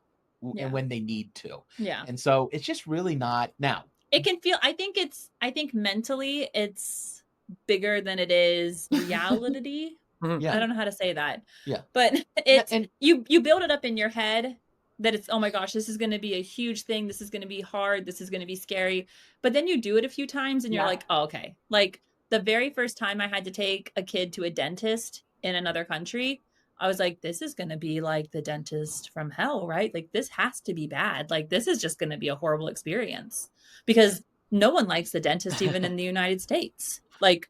and when they need to. Yeah. And so it's just really not now. It can feel, I think mentally it's bigger than it is reality. Yeah. I don't know how to say that. Yeah. But it's, you build it up in your head that it's, oh my gosh, this is going to be a huge thing. This is going to be hard. This is going to be scary. But then you do it a few times and you're like, oh, okay. Like, the very first time I had to take a kid to a dentist in another country, I was like, this is going to be like the dentist from hell, right? Like, this has to be bad. Like, this is just going to be a horrible experience, because no one likes the dentist, even in the United States. Like,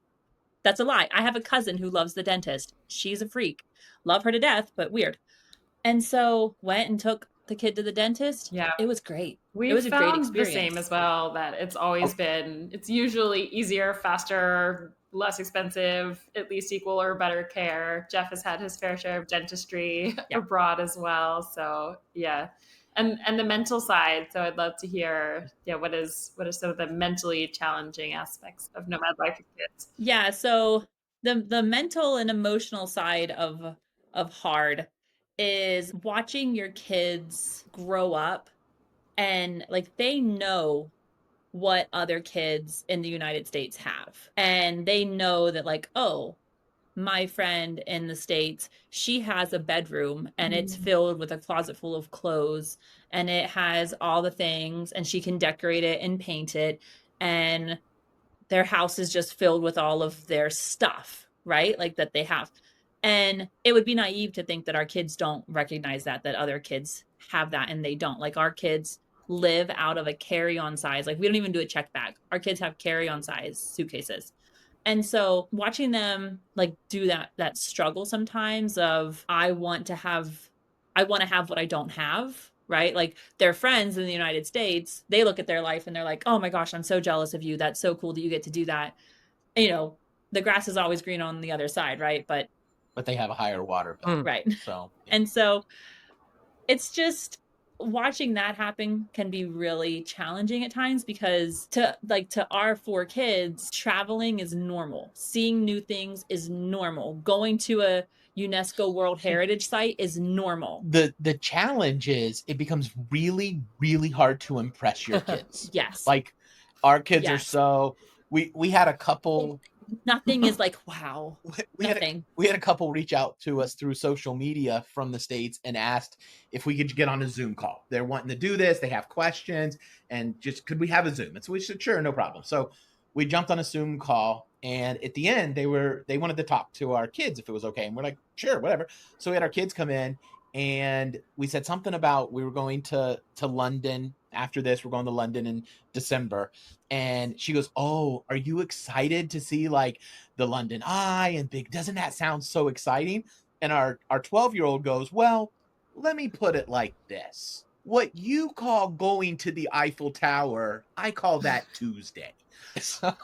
that's a lie. I have a cousin who loves the dentist. She's a freak. Love her to death, but weird. And so went and took the kid to the dentist. Yeah. It was great. It was a great experience. The same as well, that it's always been, it's usually easier, faster, less expensive, at least equal or better care. Jeff has had his fair share of dentistry abroad as well. So yeah. And the mental side. So I'd love to hear, what are some of the mentally challenging aspects of nomad life with kids? Yeah. So the mental and emotional side of hard is watching your kids grow up, and like, they know what other kids in the United States have. And they know that, like, oh, my friend in the States, she has a bedroom and it's filled with a closet full of clothes and it has all the things and she can decorate it and paint it. And their house is just filled with all of their stuff, right? Like that they have. And it would be naive to think that our kids don't recognize that other kids have that and they don't. Like our kids live out of a carry-on size. Like we don't even do a check bag. Our kids have carry-on size suitcases. And so watching them like do that struggle sometimes of I want to have what I don't have, right? Like their friends in the United States, they look at their life and they're like, "Oh my gosh, I'm so jealous of you. That's so cool that you get to do that." And, you know, the grass is always green on the other side, right? But they have a higher water bill. right. So And so it's just watching that happen can be really challenging at times because to our 4 kids, traveling is normal. Seeing new things is normal. Going to a UNESCO World Heritage Site is normal. The challenge is it becomes really, really hard to impress your kids. Yes. Like our kids are Yes. so we had a couple Nothing is like, wow. we had a couple reach out to us through social media from the States and asked if we could get on a Zoom call. They're wanting to do this, they have questions, and just could we have a Zoom? And so we said, sure, no problem. So we jumped on a Zoom call, and at the end they wanted to talk to our kids if it was okay. And we're like, sure, whatever. So we had our kids come in and we said something about we were going to London after this. We're going to London in December. And she goes, "Oh, are you excited to see like the London Eye and big? Doesn't that sound so exciting?" And our 12-year-old goes, "Well, let me put it like this. What you call going to the Eiffel Tower, I call that Tuesday." So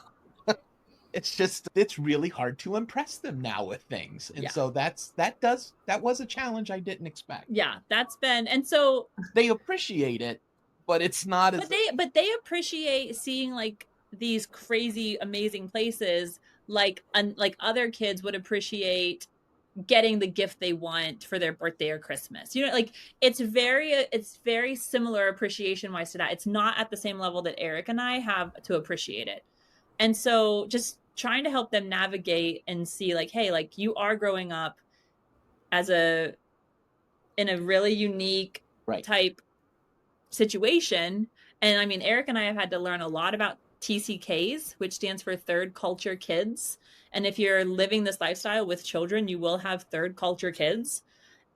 it's really hard to impress them now with things. And so that was a challenge I didn't expect. Yeah, that's been, and so they appreciate it, but it's not as but they appreciate seeing like these crazy amazing places like other kids would appreciate getting the gift they want for their birthday or Christmas. You know, like it's very similar appreciation wise to that. It's not at the same level that Eric and I have to appreciate it. And so just trying to help them navigate and see like, hey, like you are growing up in a really unique type situation. And I mean, Eric and I have had to learn a lot about TCKs, which stands for third culture kids. And if you're living this lifestyle with children, you will have third culture kids.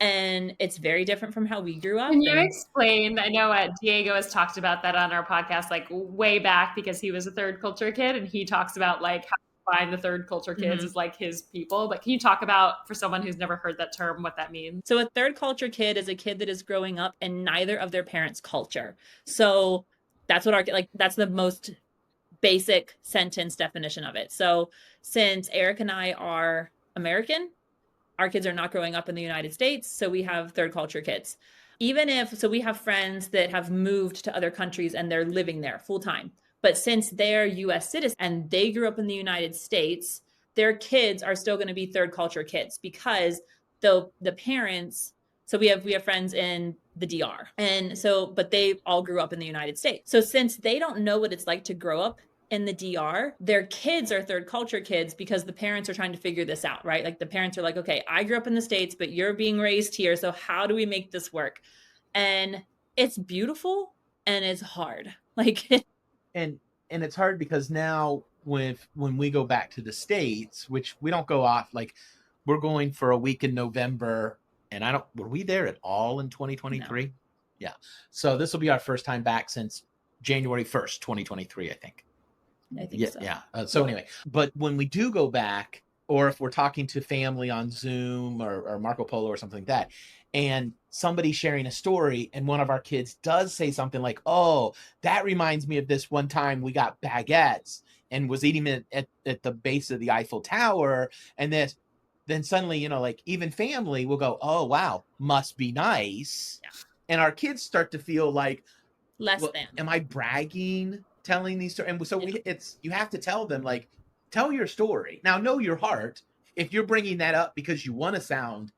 And it's very different from how we grew up. Can you explain? I know Diego has talked about that on our podcast, like way back because he was a third culture kid and he talks about like how to find the third culture kids as like his people. But can you talk about, for someone who's never heard that term, what that means? So a third culture kid is a kid that is growing up in neither of their parents' culture. So that's what that's the most basic sentence definition of it. So since Eric and I are American, our kids are not growing up in the United States, so we have third culture kids. So we have friends that have moved to other countries and they're living there full time. But since they're US citizens and they grew up in the United States, their kids are still going to be third culture kids because the parents, so we have friends in the DR. And so, but they all grew up in the United States. So since they don't know what it's like to grow up in the DR, their kids are third culture kids because the parents are trying to figure this out, right? Like the parents are like, okay, I grew up in the States, but you're being raised here. So how do we make this work? And it's beautiful and it's hard. Like, and it's hard because now when we go back to the States, which we don't go off, like we're going for a week in November, and were we there at all in 2023? No. Yeah. So this will be our first time back since January 1st, 2023, I think. I think so. Yeah. So anyway, but when we do go back, or if we're talking to family on Zoom or Marco Polo or something like that, and somebody's sharing a story and one of our kids does say something like, "Oh, that reminds me of this one time we got baguettes and was eating it at the base of the Eiffel Tower," and then suddenly, you know, like even family will go, "Oh, wow, must be nice." Yeah. And our kids start to feel like, less than. Am I bragging? Telling these stories, and so you have to tell them, like, tell your story. Now, know your heart. If you're bringing that up because you want to sound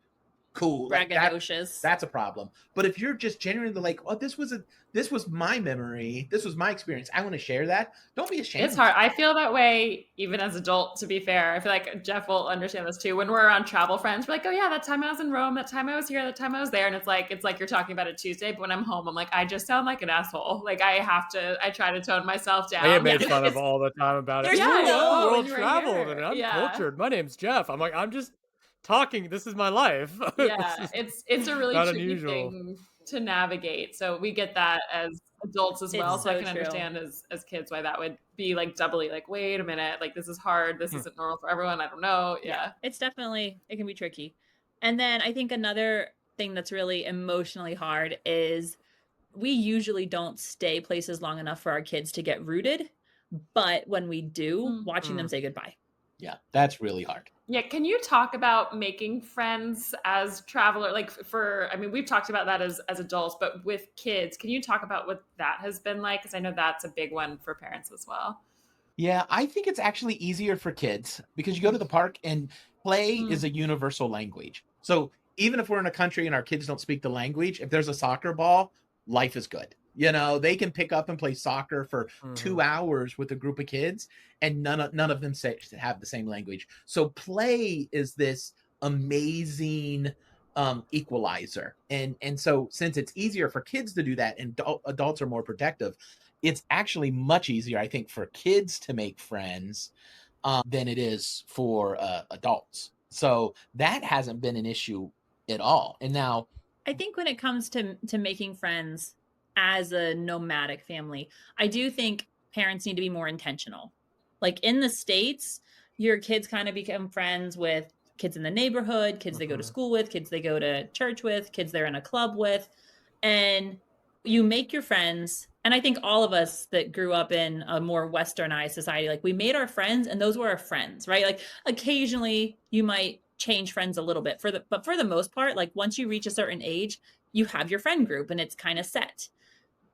cool. Like Braggadocious. that's a problem. But if you're just genuinely like, oh, this was my memory, this was my experience, I want to share that. Don't be ashamed. It's hard. I feel that way even as adult, to be fair. I feel like Jeff will understand this too. When we're around travel friends, we're like, oh yeah, that time I was in Rome, that time I was here, that time I was there. And it's like you're talking about it Tuesday, but when I'm home, I'm like, I just sound like an asshole. Like I try to tone myself down. I get made fun of all the time about it. There's Yeah, no- world when you were traveled here. and I'm Yeah. cultured. My name's Jeff. I'm like, I'm just talking. This is my life. Yeah, it's a really not tricky unusual. thing to navigate. So we get that as adults as well. It's So I so can true. understand as kids why that would be like doubly like, wait a minute, like this is hard. This isn't normal for everyone. I don't know. Yeah. It's definitely, it can be tricky. And then I think another thing that's really emotionally hard is we usually don't stay places long enough for our kids to get rooted. But when we do, watching them say goodbye. Yeah, that's really hard. Yeah, can you talk about making friends as traveler? Like we've talked about that as adults, but with kids, can you talk about what that has been like? Because I know that's a big one for parents as well. Yeah, I think it's actually easier for kids because you go to the park and play is a universal language. So even if we're in a country and our kids don't speak the language, if there's a soccer ball, life is good. You know, they can pick up and play soccer for 2 hours with a group of kids, and none of them have the same language. So play is this amazing equalizer, and so since it's easier for kids to do that, and adults are more protective, it's actually much easier, I think, for kids to make friends than it is for adults. So that hasn't been an issue at all. And now, I think when it comes to making friends as a nomadic family, I do think parents need to be more intentional. Like in the States, your kids kind of become friends with kids in the neighborhood, kids they go to school with, kids they go to church with, kids they're in a club with. And you make your friends. And I think all of us that grew up in a more westernized society, like we made our friends and those were our friends, right? Like occasionally you might change friends a little bit but for the most part, like once you reach a certain age, you have your friend group and it's kind of set.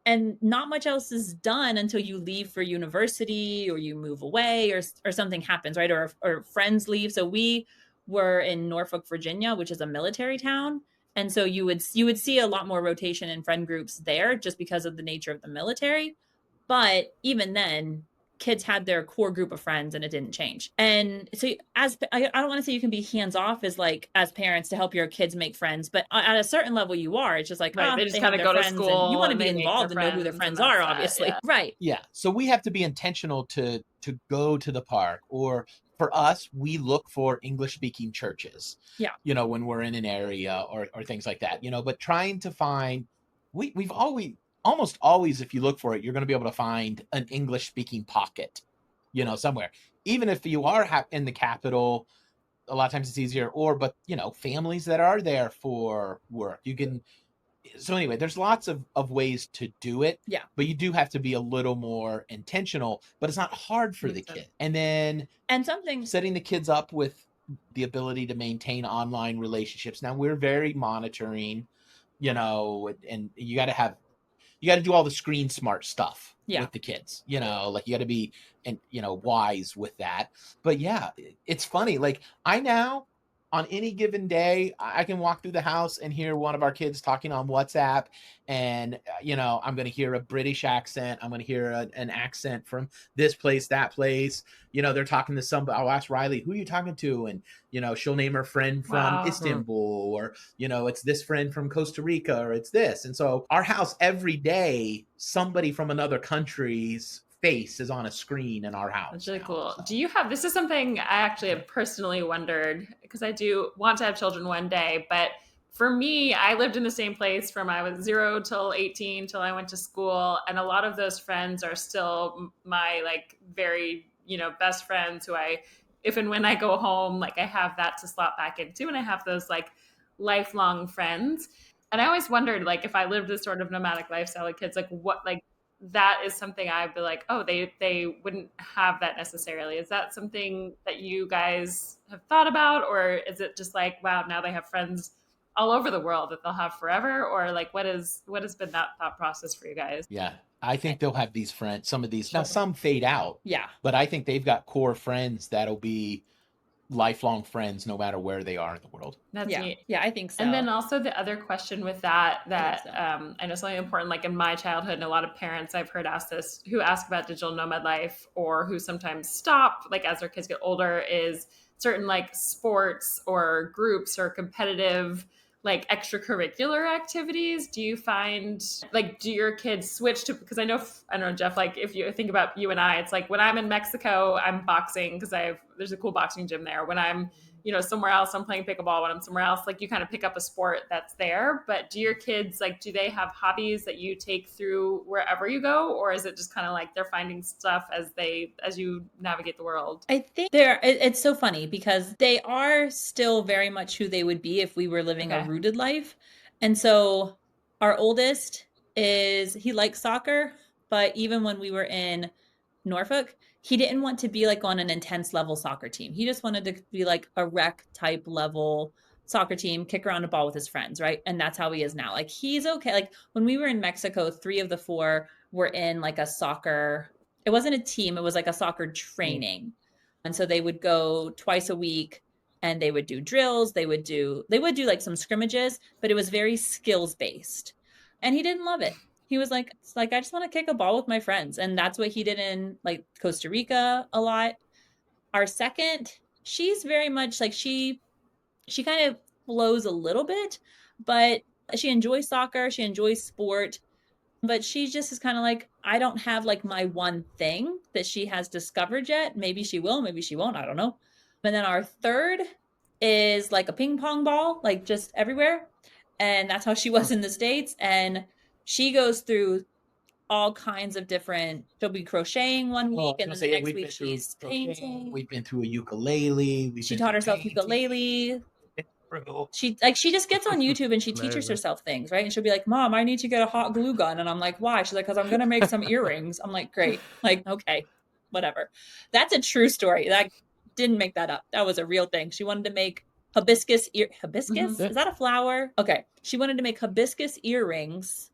And not much else is done until you leave for university or you move away or something happens, right? Or friends leave. So we were in Norfolk, Virginia, which is a military town. And so you would see a lot more rotation in friend groups there just because of the nature of the military. But even then, kids had their core group of friends and it didn't change. And so I don't want to say you can be hands off as parents to help your kids make friends, but at a certain level you are. It's just like, right, they just kind of go to school. You want to and be they make involved and know who their friends are, obviously. Yeah. Right. yeah, so we have to be intentional to go to the park, or for us, we look for English speaking churches. Yeah. You know, when we're in an area or things like that, you know, but trying to find, we've almost always, if you look for it, you're going to be able to find an English speaking pocket, you know, somewhere. Even if you are in the capital, a lot of times it's easier, but you know, families that are there for work, you can. So anyway, there's lots of ways to do it. Yeah. But you do have to be a little more intentional, but it's not hard for the kid. And then setting the kids up with the ability to maintain online relationships. Now we're very monitoring, you know, and you got to do all the screen smart stuff with the kids, you know, like you got to be, and you know, wise with that. But yeah, it's funny. Like I now, on any given day, I can walk through the house and hear one of our kids talking on WhatsApp, and you know, I'm going to hear a British accent. I'm going to hear an accent from this place, that place. You know, they're talking to somebody. I'll ask Riley, "Who are you talking to?" And you know, she'll name her friend from Istanbul, or you know, it's this friend from Costa Rica, or it's this. And so, our house every day, somebody from another country's face is on a screen in our house. That's really cool. Do you have, this is something I actually have personally wondered, because I do want to have children one day, but for me, I lived in the same place from I was 0 till 18 till I went to school. And a lot of those friends are still my like very, you know, best friends who if and when I go home, like I have that to slot back into, and I have those like lifelong friends. And I always wondered, like, if I lived this sort of nomadic lifestyle with kids, like what, like, that is something I'd be like, oh, they wouldn't have that necessarily. Is that something that you guys have thought about? Or is it just like, wow, now they have friends all over the world that they'll have forever? Or like, what has been that thought process for you guys? Yeah, I think they'll have these friends, some of these, now some fade out. Yeah. But I think they've got core friends that'll be lifelong friends no matter where they are in the world. That's Yeah. neat. Yeah, I think so. And then also the other question with that so. I know something important, like in my childhood, and a lot of parents I've heard ask this, who ask about digital nomad life, or who sometimes stop, like as their kids get older, is certain like sports or groups or competitive like extracurricular activities. Do you find, like, do your kids switch to, because I don't know, Jeff, like if you think about you and I, it's like when I'm in Mexico, I'm boxing because there's a cool boxing gym there. When I'm, somewhere else, I'm playing pickleball. When I'm somewhere else, like you kind of pick up a sport that's there. But do your kids, like, do they have hobbies that you take through wherever you go? Or is it just kind of like they're finding stuff as you navigate the world? I think it's so funny because they are still very much who they would be if we were living a rooted life. And so our oldest he likes soccer, but even when we were in Norfolk, he didn't want to be like on an intense level soccer team. He just wanted to be like a rec type level soccer team, kick around a ball with his friends, right? And that's how he is now. Like he's okay. Like when we were in Mexico, 3 of the 4 were in like a soccer. It wasn't a team, it was like a soccer training. And so they would go twice a week and they would do drills, they would do like some scrimmages, but it was very skills based. And he didn't love it. He was like, it's like, I just want to kick a ball with my friends. And that's what he did in like Costa Rica a lot. Our second, she's very much like she kind of flows a little bit, but she enjoys soccer. She enjoys sport, but she just is kind of like, I don't have like my one thing that she has discovered yet. Maybe she will, maybe she won't. I don't know. And then our third is like a ping pong ball, like just everywhere. And that's how she was in the States. And she goes through all kinds of different, she'll be crocheting one week and then the next week she's painting. We've been through a ukulele. She taught herself ukulele. She just gets on YouTube and she teaches herself things, right? And she'll be like, Mom, I need to get a hot glue gun. And I'm like, why? She's like, because I'm gonna make some earrings. I'm like, great. Like, okay, whatever. That's a true story. That didn't make that up. That was a real thing. She wanted to make hibiscus. Is that a flower? Okay. She wanted to make hibiscus earrings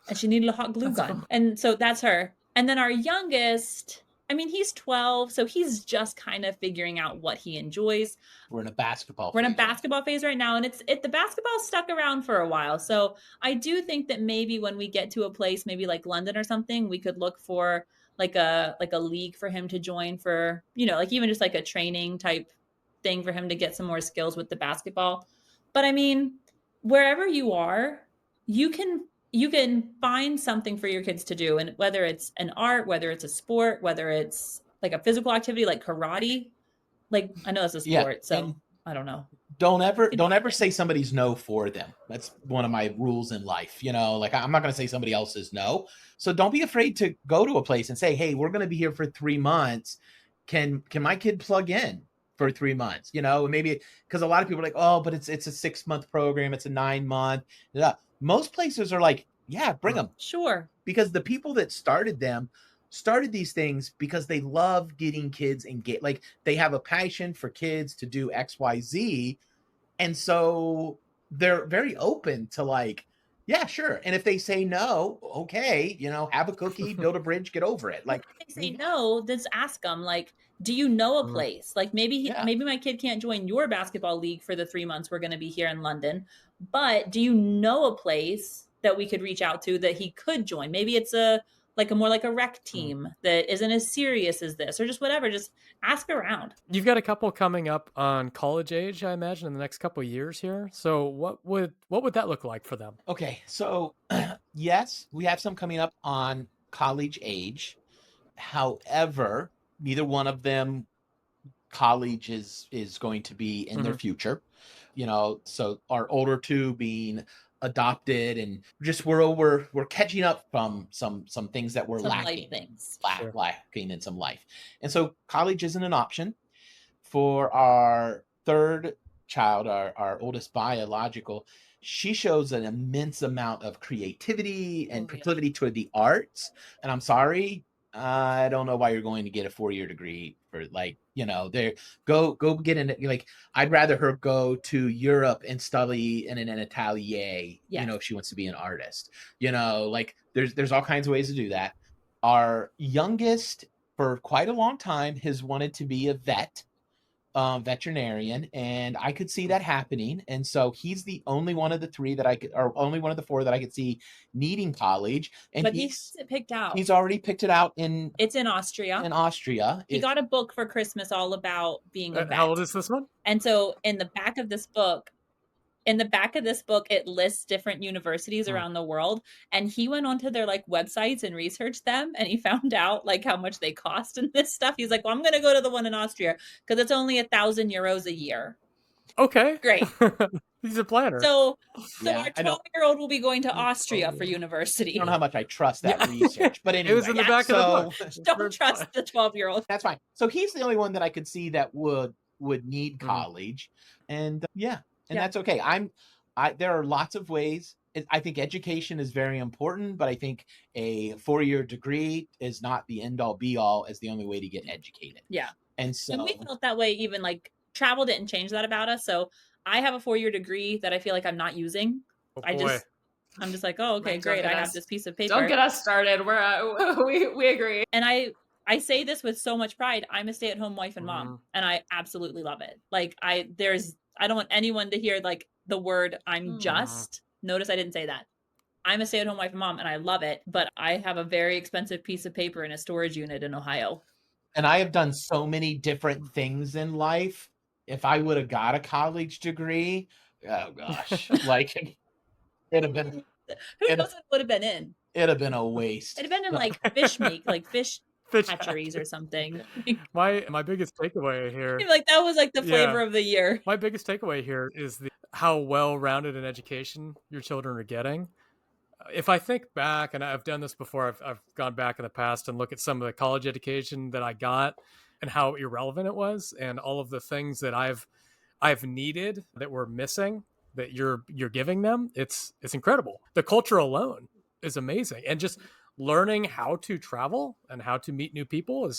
and she needed a hot glue gun. And so that's her. And then our youngest, I mean, he's 12, so he's just kind of figuring out what he enjoys. We're in a basketball phase right now, and the basketball stuck around for a while. So I do think that maybe when we get to a place, maybe like London or something, we could look for like a league for him to join for, like even just like a training type thing for him to get some more skills with the basketball. But I mean, wherever you are, you can find something for your kids to do. And whether it's an art, whether it's a sport, whether it's like a physical activity, like karate, like I know it's a sport, so I don't know. Don't ever say somebody's no for them. That's one of my rules in life. Like I'm not going to say somebody else's no. So don't be afraid to go to a place and say, hey, we're going to be here for 3 months. Can my kid plug in for 3 months? Maybe because a lot of people are like, oh, but it's a 6-month program. It's a 9-month. Most places are like, yeah, bring them. Sure. Because the people that started these things because they love getting kids engaged. Like they have a passion for kids to do X, Y, Z. And so they're very open to like, yeah, sure. And if they say no, okay, have a cookie, build a bridge, get over it. Like if they say no, just ask them, like, do you know a place? Like maybe my kid can't join your basketball league for the 3 months we're going to be here in London, but do you know a place that we could reach out to that he could join? Maybe it's more like a rec team that isn't as serious as this, or just whatever. Just ask around. You've got a couple coming up on college age, I imagine, in the next couple of years here. So what would that look like for them? Okay, so yes, we have some coming up on college age. However, neither one of them college is going to be in their future. So our older 2 being adopted, and just we're catching up from some things that we're lacking in some life. And so college isn't an option. For our third child, our oldest biological, she shows an immense amount of creativity and proclivity toward the arts. And I'm sorry, I don't know why you're going to get a 4-year degree for go get in it. Like I'd rather her go to Europe and study in an atelier, if she wants to be an artist, like there's all kinds of ways to do that. Our youngest for quite a long time has wanted to be a vet. veterinarian, and I could see that happening. And so he's the only one of the three that I could, or only one of the four that I could see needing college. And But he's picked out. he's already picked it out It's in Austria. He got a book for Christmas all about being a vet. How old is this one? And so in the back of this book, it lists different universities around the world. And he went onto their like websites and researched them, and he found out like how much they cost and this stuff. He's like, well, I'm going to go to the one in Austria because it's only €1,000 a year. Okay. Great. He's a planner. So our 12-year-old will be going to Austria for university. I don't know how much I trust that research, but anyway. It was in the back of the book. Don't trust the 12-year-old. That's fine. So he's the only one that I could see that would need college. And that's okay. There are lots of ways. I think education is very important, but I think a 4-year degree is not the end all be all as the only way to get educated. Yeah. And so we felt that way, even like travel didn't change that about us. So I have a 4-year degree that I feel like I'm not using. I'm just like, oh, okay, great. I have this piece of paper. Don't get us started. We agree. And I say this with so much pride. I'm a stay-at-home wife and mom, and I absolutely love it. Like I don't want anyone to hear like the word I'm just. Notice I didn't say that. I'm a stay-at-home wife and mom, and I love it, but I have a very expensive piece of paper in a storage unit in Ohio. And I have done so many different things in life. If I would have got a college degree, oh gosh, like it'd have been. Who knows what it would have been in? It'd have been a waste. It'd have been in like fish hatcheries or something. My biggest takeaway here, like that was like the flavor of the year. My biggest takeaway here is how well-rounded an education your children are getting. If I think back, and I've done this before, I've gone back in the past and look at some of the college education that I got and how irrelevant it was, and all of the things that I've needed that were missing that you're giving them. It's incredible. The culture alone is amazing, and just learning how to travel and how to meet new people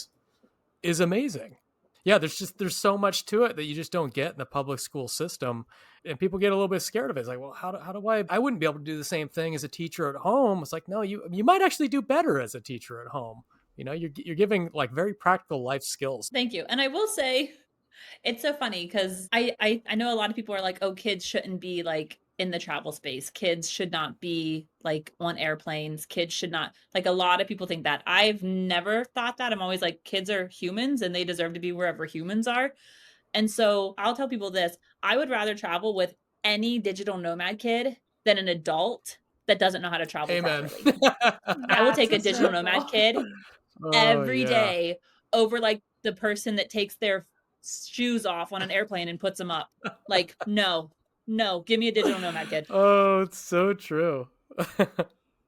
is amazing. Yeah, there's so much to it that you just don't get in the public school system, and people get a little bit scared of it. It's like, well, how do I wouldn't be able to do the same thing as a teacher at home. It's like, no, you might actually do better as a teacher at home. You know, you're giving like very practical life skills. Thank you. And I will say, it's so funny because I know a lot of people are like, oh, kids shouldn't be like in the travel space. Kids should not be like on airplanes. Kids should not, like, a lot of people think that. I've never thought that. I'm always like, kids are humans and they deserve to be wherever humans are. And so I'll tell people this: I would rather travel with any digital nomad kid than an adult that doesn't know how to travel properly. I will take a digital nomad kid every day over like the person that takes their shoes off on an airplane and puts them up. Like, no, give me a digital nomad kid. Oh, it's so true.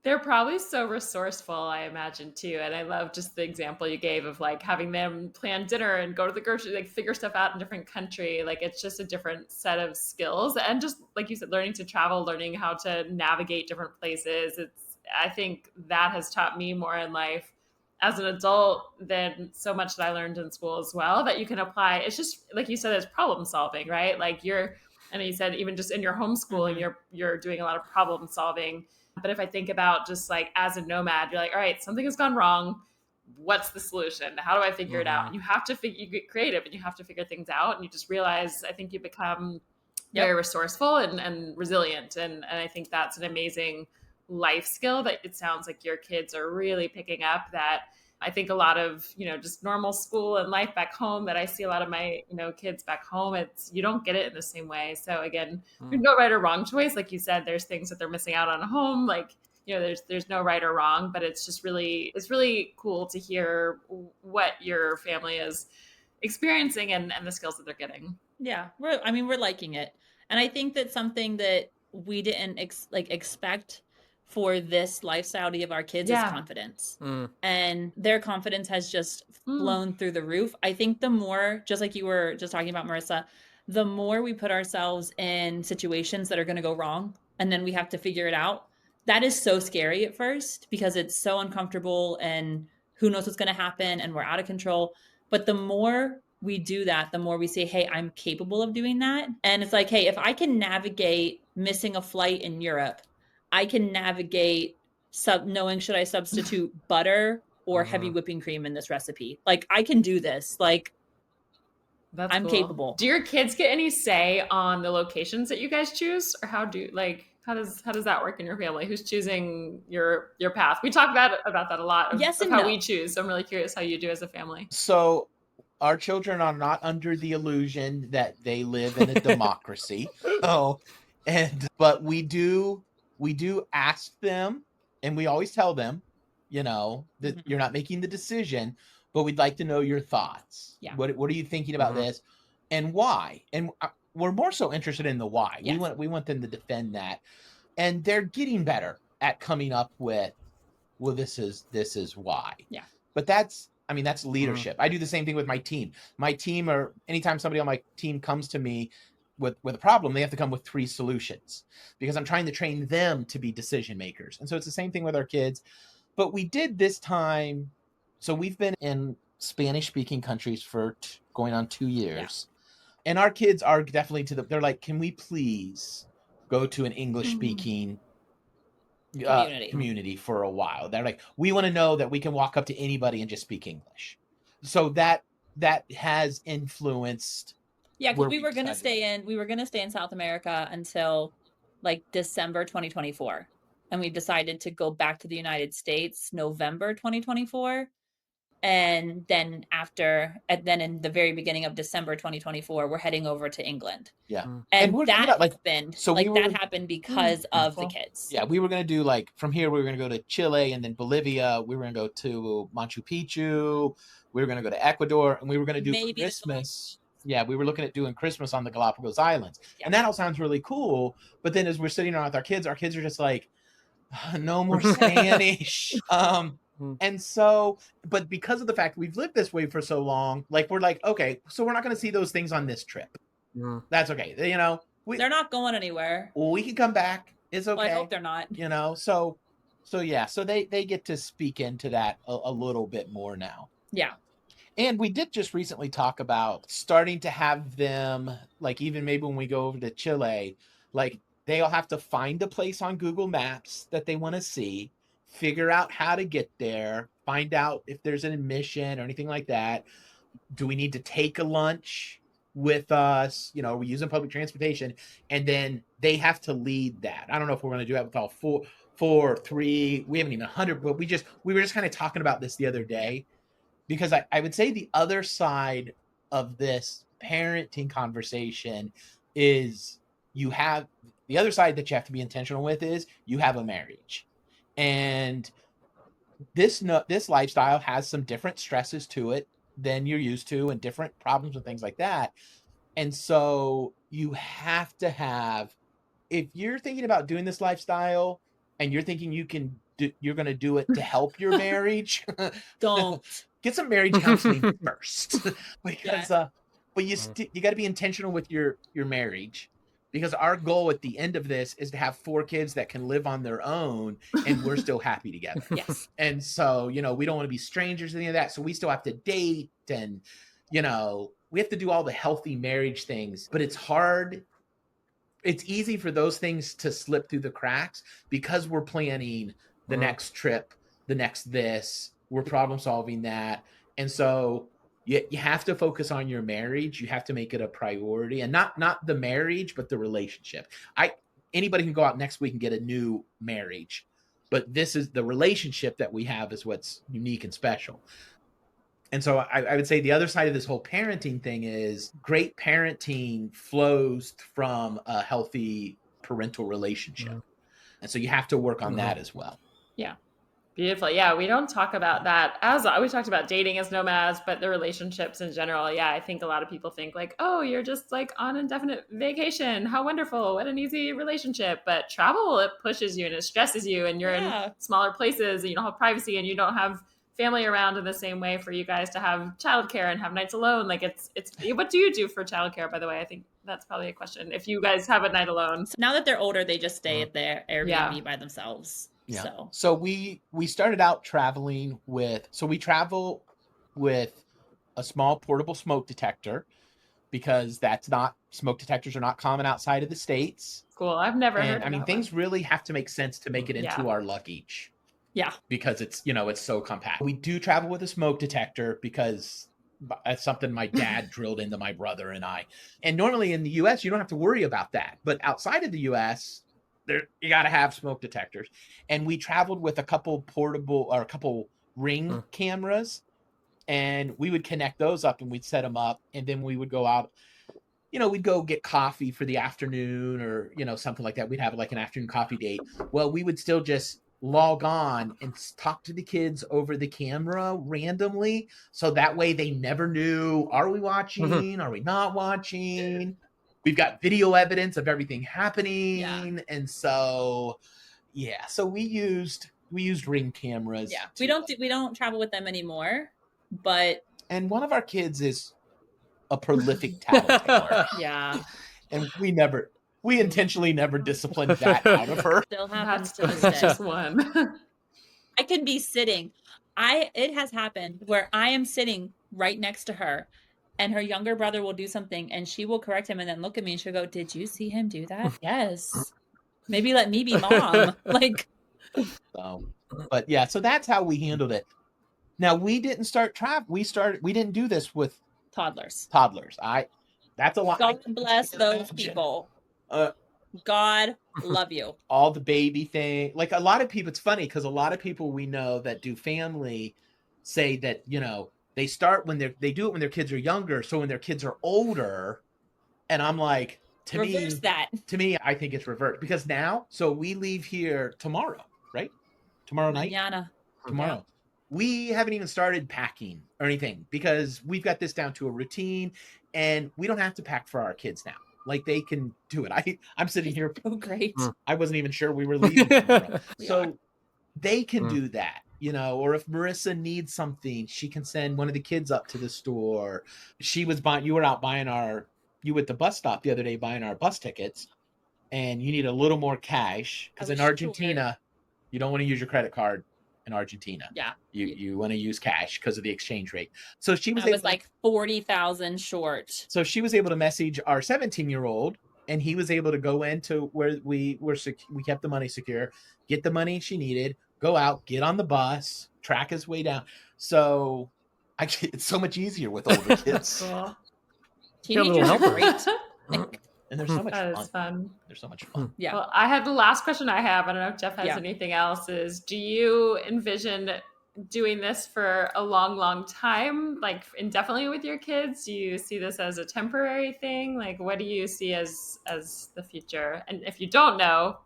They're probably so resourceful, I imagine, too. And I love just the example you gave of like having them plan dinner and go to the grocery, like figure stuff out in a different country. Like it's just a different set of skills. And just like you said, learning to travel, learning how to navigate different places. I think that has taught me more in life as an adult than so much that I learned in school as well, that you can apply. It's just like you said, it's problem solving, right? Like I know you said even just in your homeschooling, you're doing a lot of problem solving. But if I think about just like as a nomad, you're like, all right, something has gone wrong. What's the solution? How do I figure it out? And you get creative and you have to figure things out. And you just realize, I think you become very resourceful and resilient. And I think that's an amazing life skill that it sounds like your kids are really picking up. That I think a lot of, just normal school and life back home that I see a lot of my, kids back home, you don't get it in the same way. So again, there's no right or wrong choice. Like you said, there's things that they're missing out on home. Like, there's no right or wrong, but it's really cool to hear what your family is experiencing and the skills that they're getting. Yeah. We're liking it. And I think that's something that we didn't expect for this lifestyle of our kids is confidence. And their confidence has just flown through the roof. I think the more, just like you were just talking about, Marissa, the more we put ourselves in situations that are going to go wrong and then we have to figure it out, that is so scary at first because it's so uncomfortable and who knows what's going to happen and we're out of control. But the more we do that, the more we say, hey, I'm capable of doing that. And it's like, hey, if I can navigate missing a flight in Europe, I can navigate knowing should I substitute butter or heavy whipping cream in this recipe. Like I can do this. Like That's I'm cool. capable. Do your kids get any say on the locations that you guys choose, or how does that work in your family? Who's choosing your path? We talk about that a lot Yes of and how no. we choose. So I'm really curious how you do as a family. So our children are not under the illusion that they live in a democracy. But we do ask them, and we always tell them, that you're not making the decision, but we'd like to know your thoughts. Yeah. What are you thinking about this, and why? And we're more so interested in the why. Yes. We want them to defend that, and they're getting better at coming up with, well, this is why. Yeah. But that's leadership. I do the same thing with my team. My team, or anytime somebody on my team comes to me with a problem, they have to come with 3 solutions, because I'm trying to train them to be decision makers. And so it's the same thing with our kids. But we did this time. So we've been in Spanish speaking countries for going on 2 years. Yeah. And our kids are definitely they're like, can we please go to an English speaking community for a while? They're like, we want to know that we can walk up to anybody and just speak English. So that has influenced. Yeah, because we were gonna stay in South America until like December 2024, and we decided to go back to the United States November 2024. And then in the very beginning of December 2024, we're heading over to England. Yeah. And that happened because of the kids. Yeah, we were going to do, like, from here, we were going to go to Chile and then Bolivia. We were going to go to Machu Picchu. We were going to go to Ecuador, and we were going to do Christmas. Yeah, we were looking at doing Christmas on the Galapagos Islands. Yeah. And that all sounds really cool. But then as we're sitting around with our kids are just like, no more Spanish. And so, but because of the fact we've lived this way for so long, like, we're like, okay, so we're not going to see those things on this trip. That's okay. They're not going anywhere. We can come back. It's okay. Well, I hope they're not. So yeah, so they get to speak into that a little bit more now. Yeah. And we did just recently talk about starting to have them, like, even maybe when we go over to Chile, like, they'll have to find a place on Google Maps that they want to see, figure out how to get there, find out if there's an admission or anything like that. Do we need to take a lunch with us? Are we using public transportation? And then they have to lead that. I don't know if we're going to do that with all four, 3. We haven't even 100, but we were just kind of talking about this the other day, because I would say the other side of this parenting conversation is the other side that you have to be intentional with is you have a marriage. And this lifestyle has some different stresses to it than you're used to, and different problems and things like that. And so you have to have, if you're thinking about doing this lifestyle and you're thinking you're going to do it to help your marriage, don't get some marriage counseling first. Because but you got to be intentional with your marriage. Because our goal at the end of this is to have 4 kids that can live on their own, and we're still happy together. Yes. And so, we don't want to be strangers or any of that. So we still have to date, and, we have to do all the healthy marriage things. But it's hard. It's easy for those things to slip through the cracks because we're planning the next trip, the next this. We're problem solving that. And so you have to focus on your marriage. You have to make it a priority, and not the marriage, but the relationship. Anybody can go out next week and get a new marriage, but this is the relationship that we have is what's unique and special. And so I would say the other side of this whole parenting thing is great parenting flows from a healthy parental relationship. And so you have to work on that as well. Yeah. Beautiful. Yeah, we don't talk about that we talked about dating as nomads, but the relationships in general. Yeah, I think a lot of people think like, oh, you're just like on indefinite vacation. How wonderful. What an easy relationship. But travel, it pushes you and it stresses you, and you're in smaller places and you don't have privacy and you don't have family around in the same way for you guys to have childcare and have nights alone. Like it's what do you do for childcare, by the way? I think that's probably a question. If you guys have a night alone. Now that they're older, they just stay at their Airbnb by themselves. Yeah. So we started out traveling we travel with a small portable smoke detector, because smoke detectors are not common outside of the States. Cool. I've never heard of that. Things really have to make sense to make it into our luggage. Yeah. Because it's, it's so compact. We do travel with a smoke detector because That's something my dad drilled into my brother and I. And normally in the US, you don't have to worry about that. But outside of the US, you got to have smoke detectors. And we traveled with a couple ring cameras, and we would connect those up and we'd set them up. And then we would go out, we'd go get coffee for the afternoon or, something like that. We'd have like an afternoon coffee date. Well, we would still just log on and talk to the kids over the camera randomly. So that way they never knew, are we watching? Are we not watching? We've got video evidence of everything happening. Yeah. And so, so we used ring cameras. Yeah. We don't travel with them anymore, and one of our kids is a prolific tattletale. Yeah. And we intentionally never disciplined that out of her. Still happens to this day. Just one. I could be sitting. It has happened where I am sitting right next to her and her younger brother will do something and she will correct him and then look at me and she'll go, "Did you see him do that?" Yes. Maybe let me be mom. But yeah, so that's how we handled it. Now we didn't start we didn't do this with toddlers. That's a lot. God bless those people. God love you. All the baby thing. Like a lot of people, it's funny because a lot of people we know that do family say that, they start they do it when their kids are younger. So when their kids are older, and I'm like, to me, I think it's reversed because now, so we leave here tomorrow, right? Tomorrow night? Mañana. Tomorrow. Yeah. We haven't even started packing or anything because we've got this down to a routine and we don't have to pack for our kids now. Like they can do it. I'm sitting here. Oh, great. I wasn't even sure we were leaving tomorrow. So they can do that, or if Marissa needs something, she can send one of the kids up to the store. You were out buying you at the bus stop the other day buying our bus tickets and you need a little more cash because in Argentina, you don't want to use your credit card. In Argentina, you want to use cash because of the exchange rate. So she was like 40,000 short. So she was able to message our 17-year-old, and he was able to go into where we kept the money secure, get the money she needed, go out, get on the bus, track his way down. So it's so much easier with older kids. Teenagers are great. And there's so much fun. There's so much fun. Yeah. Well, I have the last question I have. I don't know if Jeff has anything else. Is do you envision doing this for a long, long time, like indefinitely with your kids? Do you see this as a temporary thing? Like, what do you see as the future? And if you don't know,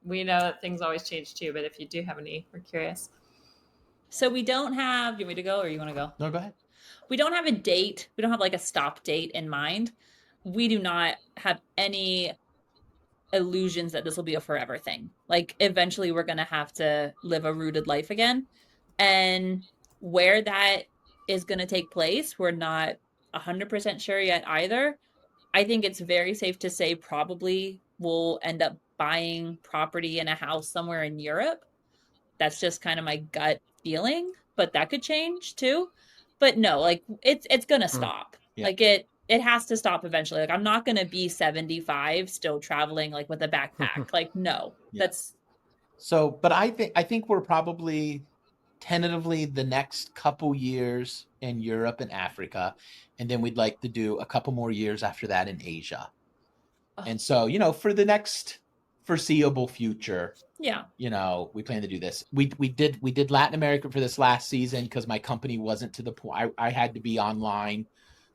we know that things always change too. But if you do have any, we're curious. So we don't have. Do you want me to go or you want to go? No, go ahead. We don't have a date. We don't have like a stop date in mind. We do not have any illusions that this will be a forever thing. Like eventually we're going to have to live a rooted life again. And where that is going to take place, we're not 100% sure yet either. I think it's very safe to say probably we'll end up buying property in a house somewhere in Europe. That's just kind of my gut feeling, but that could change too. But no, like it's going to stop. Yeah. Like it has to stop eventually. Like I'm not going to be 75 still traveling like with a backpack. Like no, that's so. But I think we're probably tentatively the next couple years in Europe and Africa, and then we'd like to do a couple more years after that in Asia. And so for the next foreseeable future, we plan to do this. We did Latin America for this last season because my company wasn't to the point. I had to be online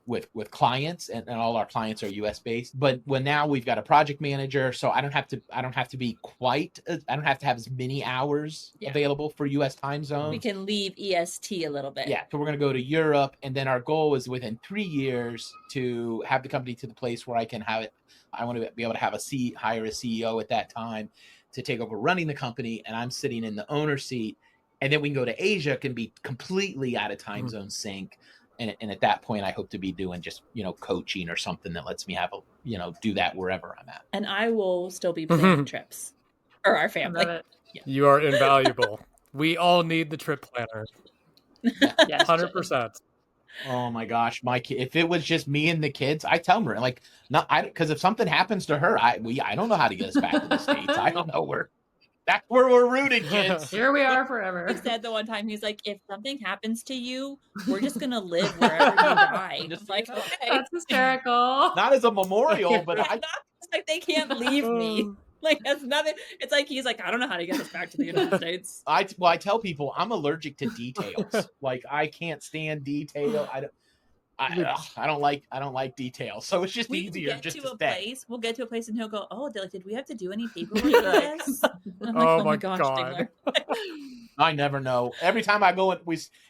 with clients and all our clients are US based, but now we've got a project manager, so I don't have to have as many hours available for US time zones. We can leave EST a little bit. So we're going to go to Europe, and then our goal is within 3 years to have the company to the place where I can have it. I want to be able to have hire a CEO at that time to take over running the company, and I'm sitting in the owner seat, and then we can go to Asia, can be completely out of time zone sync. And at that point, I hope to be doing just, coaching or something that lets me have do that wherever I'm at. And I will still be planning trips for our family. Yeah. You are invaluable. We all need the trip planner. Yes, 100%. Oh my gosh, if it was just me and the kids, I tell her because if something happens to her, I don't know how to get us back to the States. I don't know where. That's where we're rooting, kids. Here we are He forever. said the one time, he's like, if something happens to you, we're just gonna live wherever you die. Just I'm so like, you know. okay. That's hysterical. Not as a memorial, but Yeah, I not just like they can't leave me. Like that's nothing. It's like he's like, I don't know how to get us back to the United States. I tell people I'm allergic to details. Like I can't stand detail. I don't like details. So it's just We easier get just to to a stay. place. We'll get to a place and he'll go, oh, did we have to do any paperwork You're for like- this? I'm like, Oh oh my my gosh, God. Dingler. I never know. Every time I go and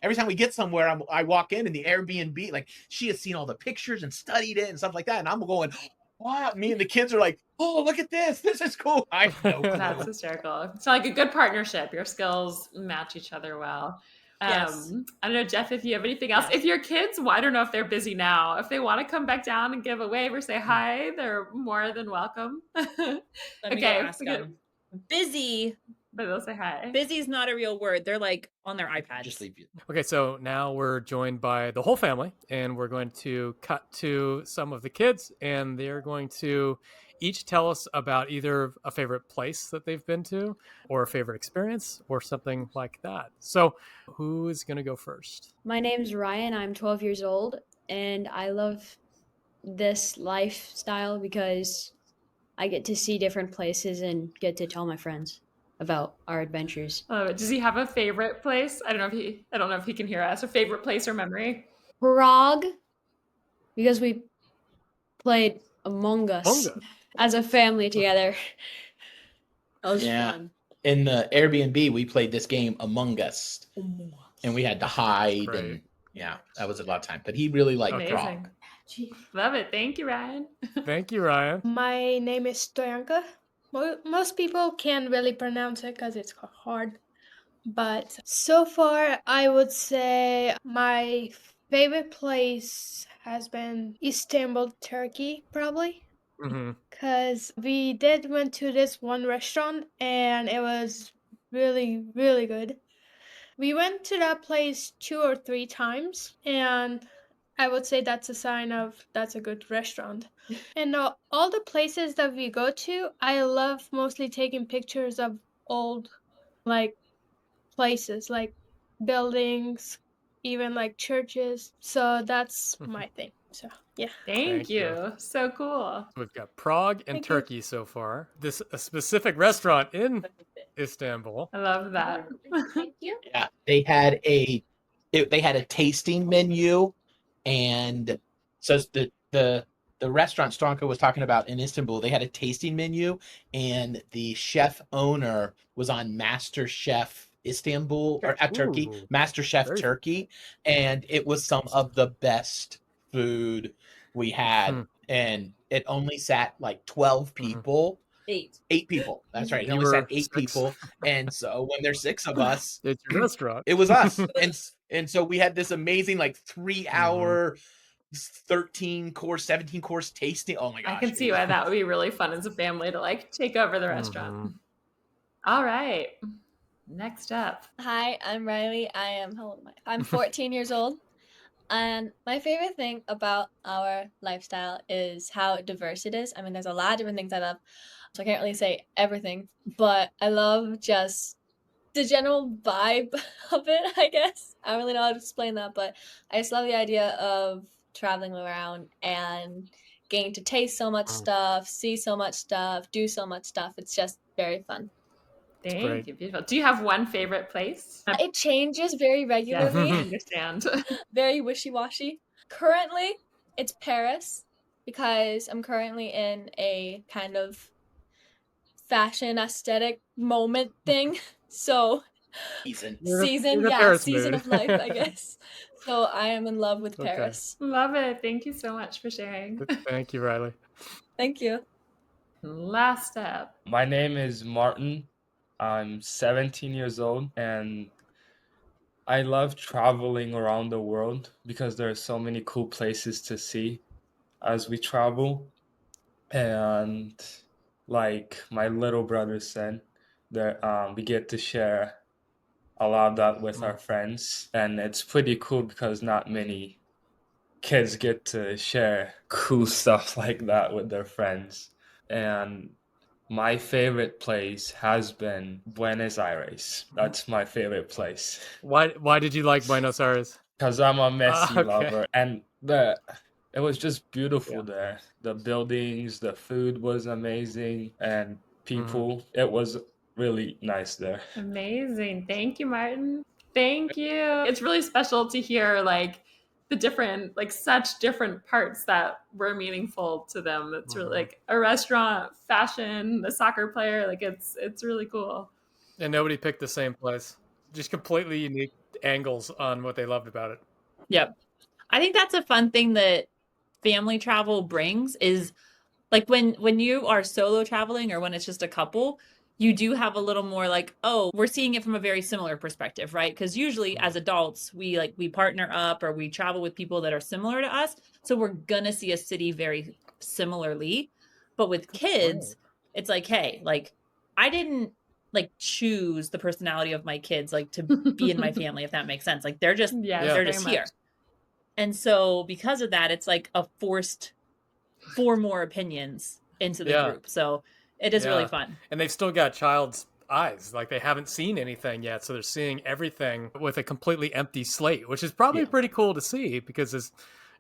every time we get somewhere, I walk in and the Airbnb, like she has seen all the pictures and studied it and stuff like that, and I'm going, wow. Me and the kids are like, oh, look at this. This is cool. I have no clue. That's hysterical. It's like a good partnership. Your skills match each other well. Yes. I don't know, Jeff, if you have anything else. Yes. If your kids, well, I don't know if they're busy now. If they want to come back down and give a wave or say hi, they're more than welcome. Let me Okay, go ask we get- them. Busy. But they'll say hi. Busy is not a real word. They're like on their iPads. Just leave you. Okay, so now we're joined by the whole family, and we're going to cut to some of the kids, and they're going to each tell us about either a favorite place that they've been to, or a favorite experience, or something like that. So, who is going to go first? My name's Ryan. I'm 12 years old, and I love this lifestyle because I get to see different places and get to tell my friends about our adventures. Does he have a favorite place? I don't know if he can hear us. A favorite place or memory? Prague, because we played Among Us Among Us. as a family together. That was Yeah. fun. In the Airbnb, we played this game Among Us, and we had to hide, Great. and yeah, that was a lot of time. But he really liked Amazing. Prague. Love it. Thank you, Ryan. Thank you, Ryan. My name is Stoyanka. Most people can't really pronounce it because it's hard. But so far, I would say my favorite place has been Istanbul, Turkey, probably. Hmm. Because we went to this one restaurant and it was really, really good. We went to that place 2 or 3 times, and I would say that's a sign of that's a good restaurant. And all the places that we go to, I love mostly taking pictures of old, like, places, like buildings, even like churches. So that's my thing. So, yeah. Thank you. you. So cool. We've got Prague and Thank you. Turkey so far. This a specific restaurant in Istanbul. I love that. Thank you. Yeah, they had a tasting menu, and so the restaurant Stranka was talking about in Istanbul, they had a tasting menu, and the chef owner was on Master Chef Istanbul or Turkey, Ooh, Master Chef very- Turkey, and it was some of the best food we had, Hmm. and it only sat like 12 people. 8 people. That's right. It You only were sat 8 6. people. And so when there's 6 of us, It's your restaurant. it was us. And so we had this amazing like 3-hour 13 course, 17 course tasting. Oh my gosh. I can see why that would be really fun as a family to like take over the restaurant. Mhm. All right. Next up. Hi, I'm Riley. How old am I? I'm 14 years old. And my favorite thing about our lifestyle is how diverse it is. I mean, there's a lot of different things I love. So I can't really say everything, but I love just the general vibe of it, I guess. I don't really know how to explain that, but I just love the idea of traveling around and getting to taste so much stuff, see so much stuff, do so much stuff. It's just very fun. Thank great. you. Beautiful. Do you have one favorite place? It changes very Yeah, regularly. I understand. Very wishy-washy. Currently, it's Paris because I'm currently in a kind of fashion aesthetic moment thing. So season. You're in season, a yeah, Paris season mood. of life, I guess. So I am in love with Okay. Paris. Love it. Thank you so much for sharing. Thank you, Riley. Thank you. Last up. My name is Martin. I'm 17 years old, and I love traveling around the world because there are so many cool places to see as we travel. And like my little brother said, that we get to share a lot of that with our friends, and it's pretty cool because not many kids get to share cool stuff like that with their friends. And My favorite place has been Buenos Aires. That's my favorite place. Why did you like Buenos Aires? Because I'm a Messi Okay. lover. And it was just beautiful there. The buildings, the food was amazing, and people, it was really nice there. Amazing. Thank you, Martin. Thank you. It's really special to hear like the different, like such different parts that were meaningful to them. It's really like a restaurant, fashion, the soccer player. Like it's really cool. And nobody picked the same place. Just completely unique angles on what they loved about it. Yep. I think that's a fun thing that family travel brings is like when you are solo traveling or when it's just a couple, you do have a little more like, oh, we're seeing it from a very similar perspective, right? Because usually as adults, we partner up or we travel with people that are similar to us. So we're gonna see a city very similarly. But with kids, it's like, hey, like I didn't like choose the personality of my kids like to be in my family, if that makes sense. Like they're just they're just here. And so because of that, it's like a forced 4 more opinions into the group. So it is really fun. And they've still got child's eyes. Like they haven't seen anything yet. So they're seeing everything with a completely empty slate, which is probably pretty cool to see because as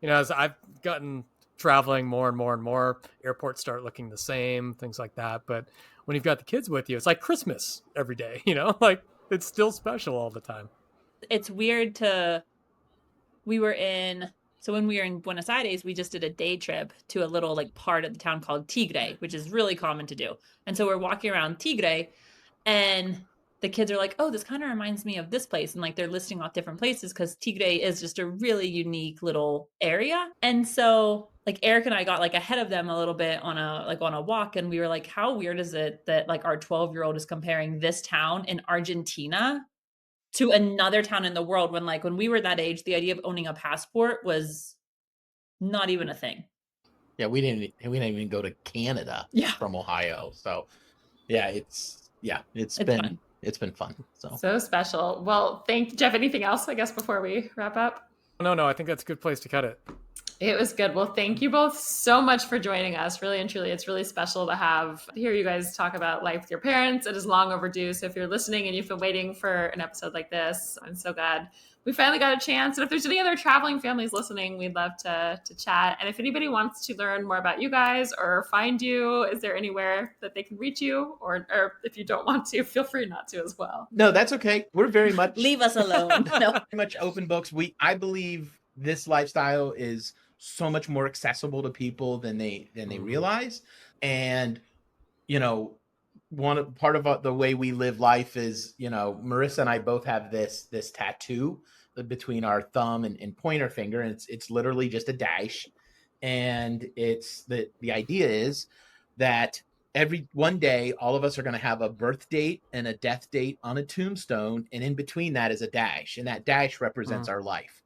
I've gotten traveling more and more and more, airports start looking the same, things like that. But when you've got the kids with you, it's like Christmas every day, like it's still special all the time. It's weird so when we were in Buenos Aires, we just did a day trip to a little like part of the town called Tigre, which is really common to do. And so we're walking around Tigre and the kids are like, oh, this kind of reminds me of this place. And like they're listing off different places because Tigre is just a really unique little area. And so like Eric and I got like ahead of them a little bit on a walk. And we were like, how weird is it that like our 12-year-old is comparing this town in Argentina to another town in the world when we were that age, the idea of owning a passport was not even a thing. Yeah, we didn't even go to Canada from Ohio. So it's been fun. So special. Well, thank Jeff. Anything else, I guess, before we wrap up? No, I think that's a good place to cut it. It was good. Well, thank you both so much for joining us. Really and truly, it's really special to hear you guys talk about life with your parents. It is long overdue. So if you're listening and you've been waiting for an episode like this, I'm so glad we finally got a chance. And if there's any other traveling families listening, we'd love to chat. And if anybody wants to learn more about you guys or find you, is there anywhere that they can reach you? Or if you don't want to, feel free not to as well. No, that's okay. We're very much leave us alone. No. Very much open books. I believe this lifestyle is so much more accessible to people than they realize. And, part of the way we live life is, Marissa and I both have this tattoo between our thumb and pointer finger. And it's literally just a dash. And it's the idea is that one day, all of us are going to have a birth date and a death date on a tombstone. And in between that is a dash. And that dash represents our life.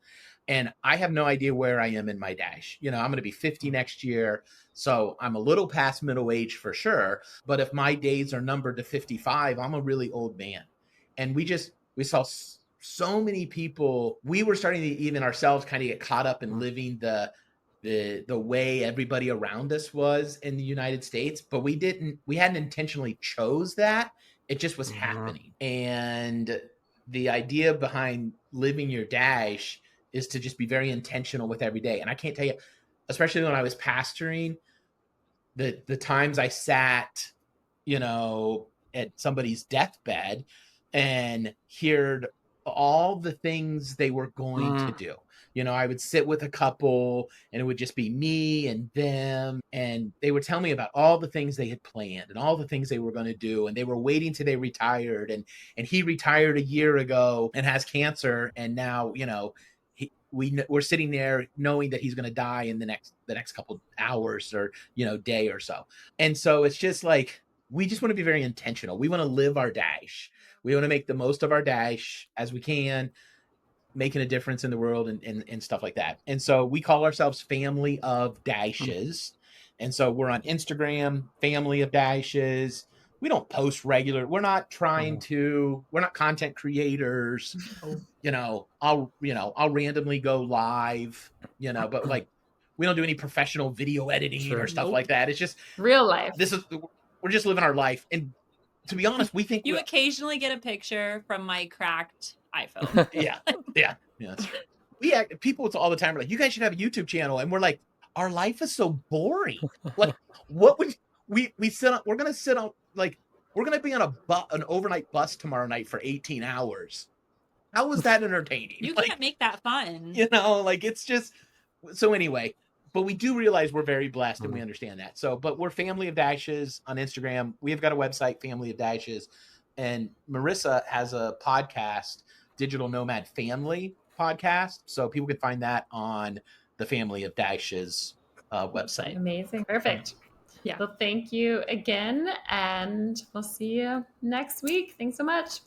And I have no idea where I am in my dash. I'm going to be 50 next year. So I'm a little past middle age for sure. But if my days are numbered to 55, I'm a really old man. And we saw so many people. We were starting to even ourselves kind of get caught up in living the way everybody around us was in the United States. But we hadn't intentionally chose that. It just was happening. And the idea behind living your dash is to just be very intentional with every day. And I can't tell you, especially when I was pastoring, the times I sat, at somebody's deathbed and heard all the things they were going to do. I would sit with a couple and it would just be me and them. And they would tell me about all the things they had planned and all the things they were going to do. And they were waiting till they retired. And he retired a year ago and has cancer. And now, we're sitting there knowing that he's going to die in the next couple hours or, day or so. And so it's just like, we just want to be very intentional. We want to live our dash. We want to make the most of our dash as we can, making a difference in the world and stuff like that. And so we call ourselves Family of Dashes. And so we're on Instagram, Family of Dashes. We don't post regular. We're not we're not content creators. I'll randomly go live, but we don't do any professional video editing or stuff like that. It's just real life. we're just living our life. And to be honest, we think You occasionally get a picture from my cracked iPhone. yeah, that's true. People all the time are like, you guys should have a YouTube channel, and we're like, our life is so boring. Like, what would we sit on? We're gonna sit on, like, we're gonna be on an overnight bus tomorrow night for 18 hours. How is that entertaining? You can't make that fun. Like, it's just so anyway. But we do realize we're very blessed, and we understand that. So, but we're Family of Dashes on Instagram. We have got a website, Family of Dashes, and Marissa has a podcast, Digital Nomad Family Podcast. So people can find that on the Family of Dashes website. Amazing. Perfect. Yeah. Well, thank you again, and we'll see you next week. Thanks so much.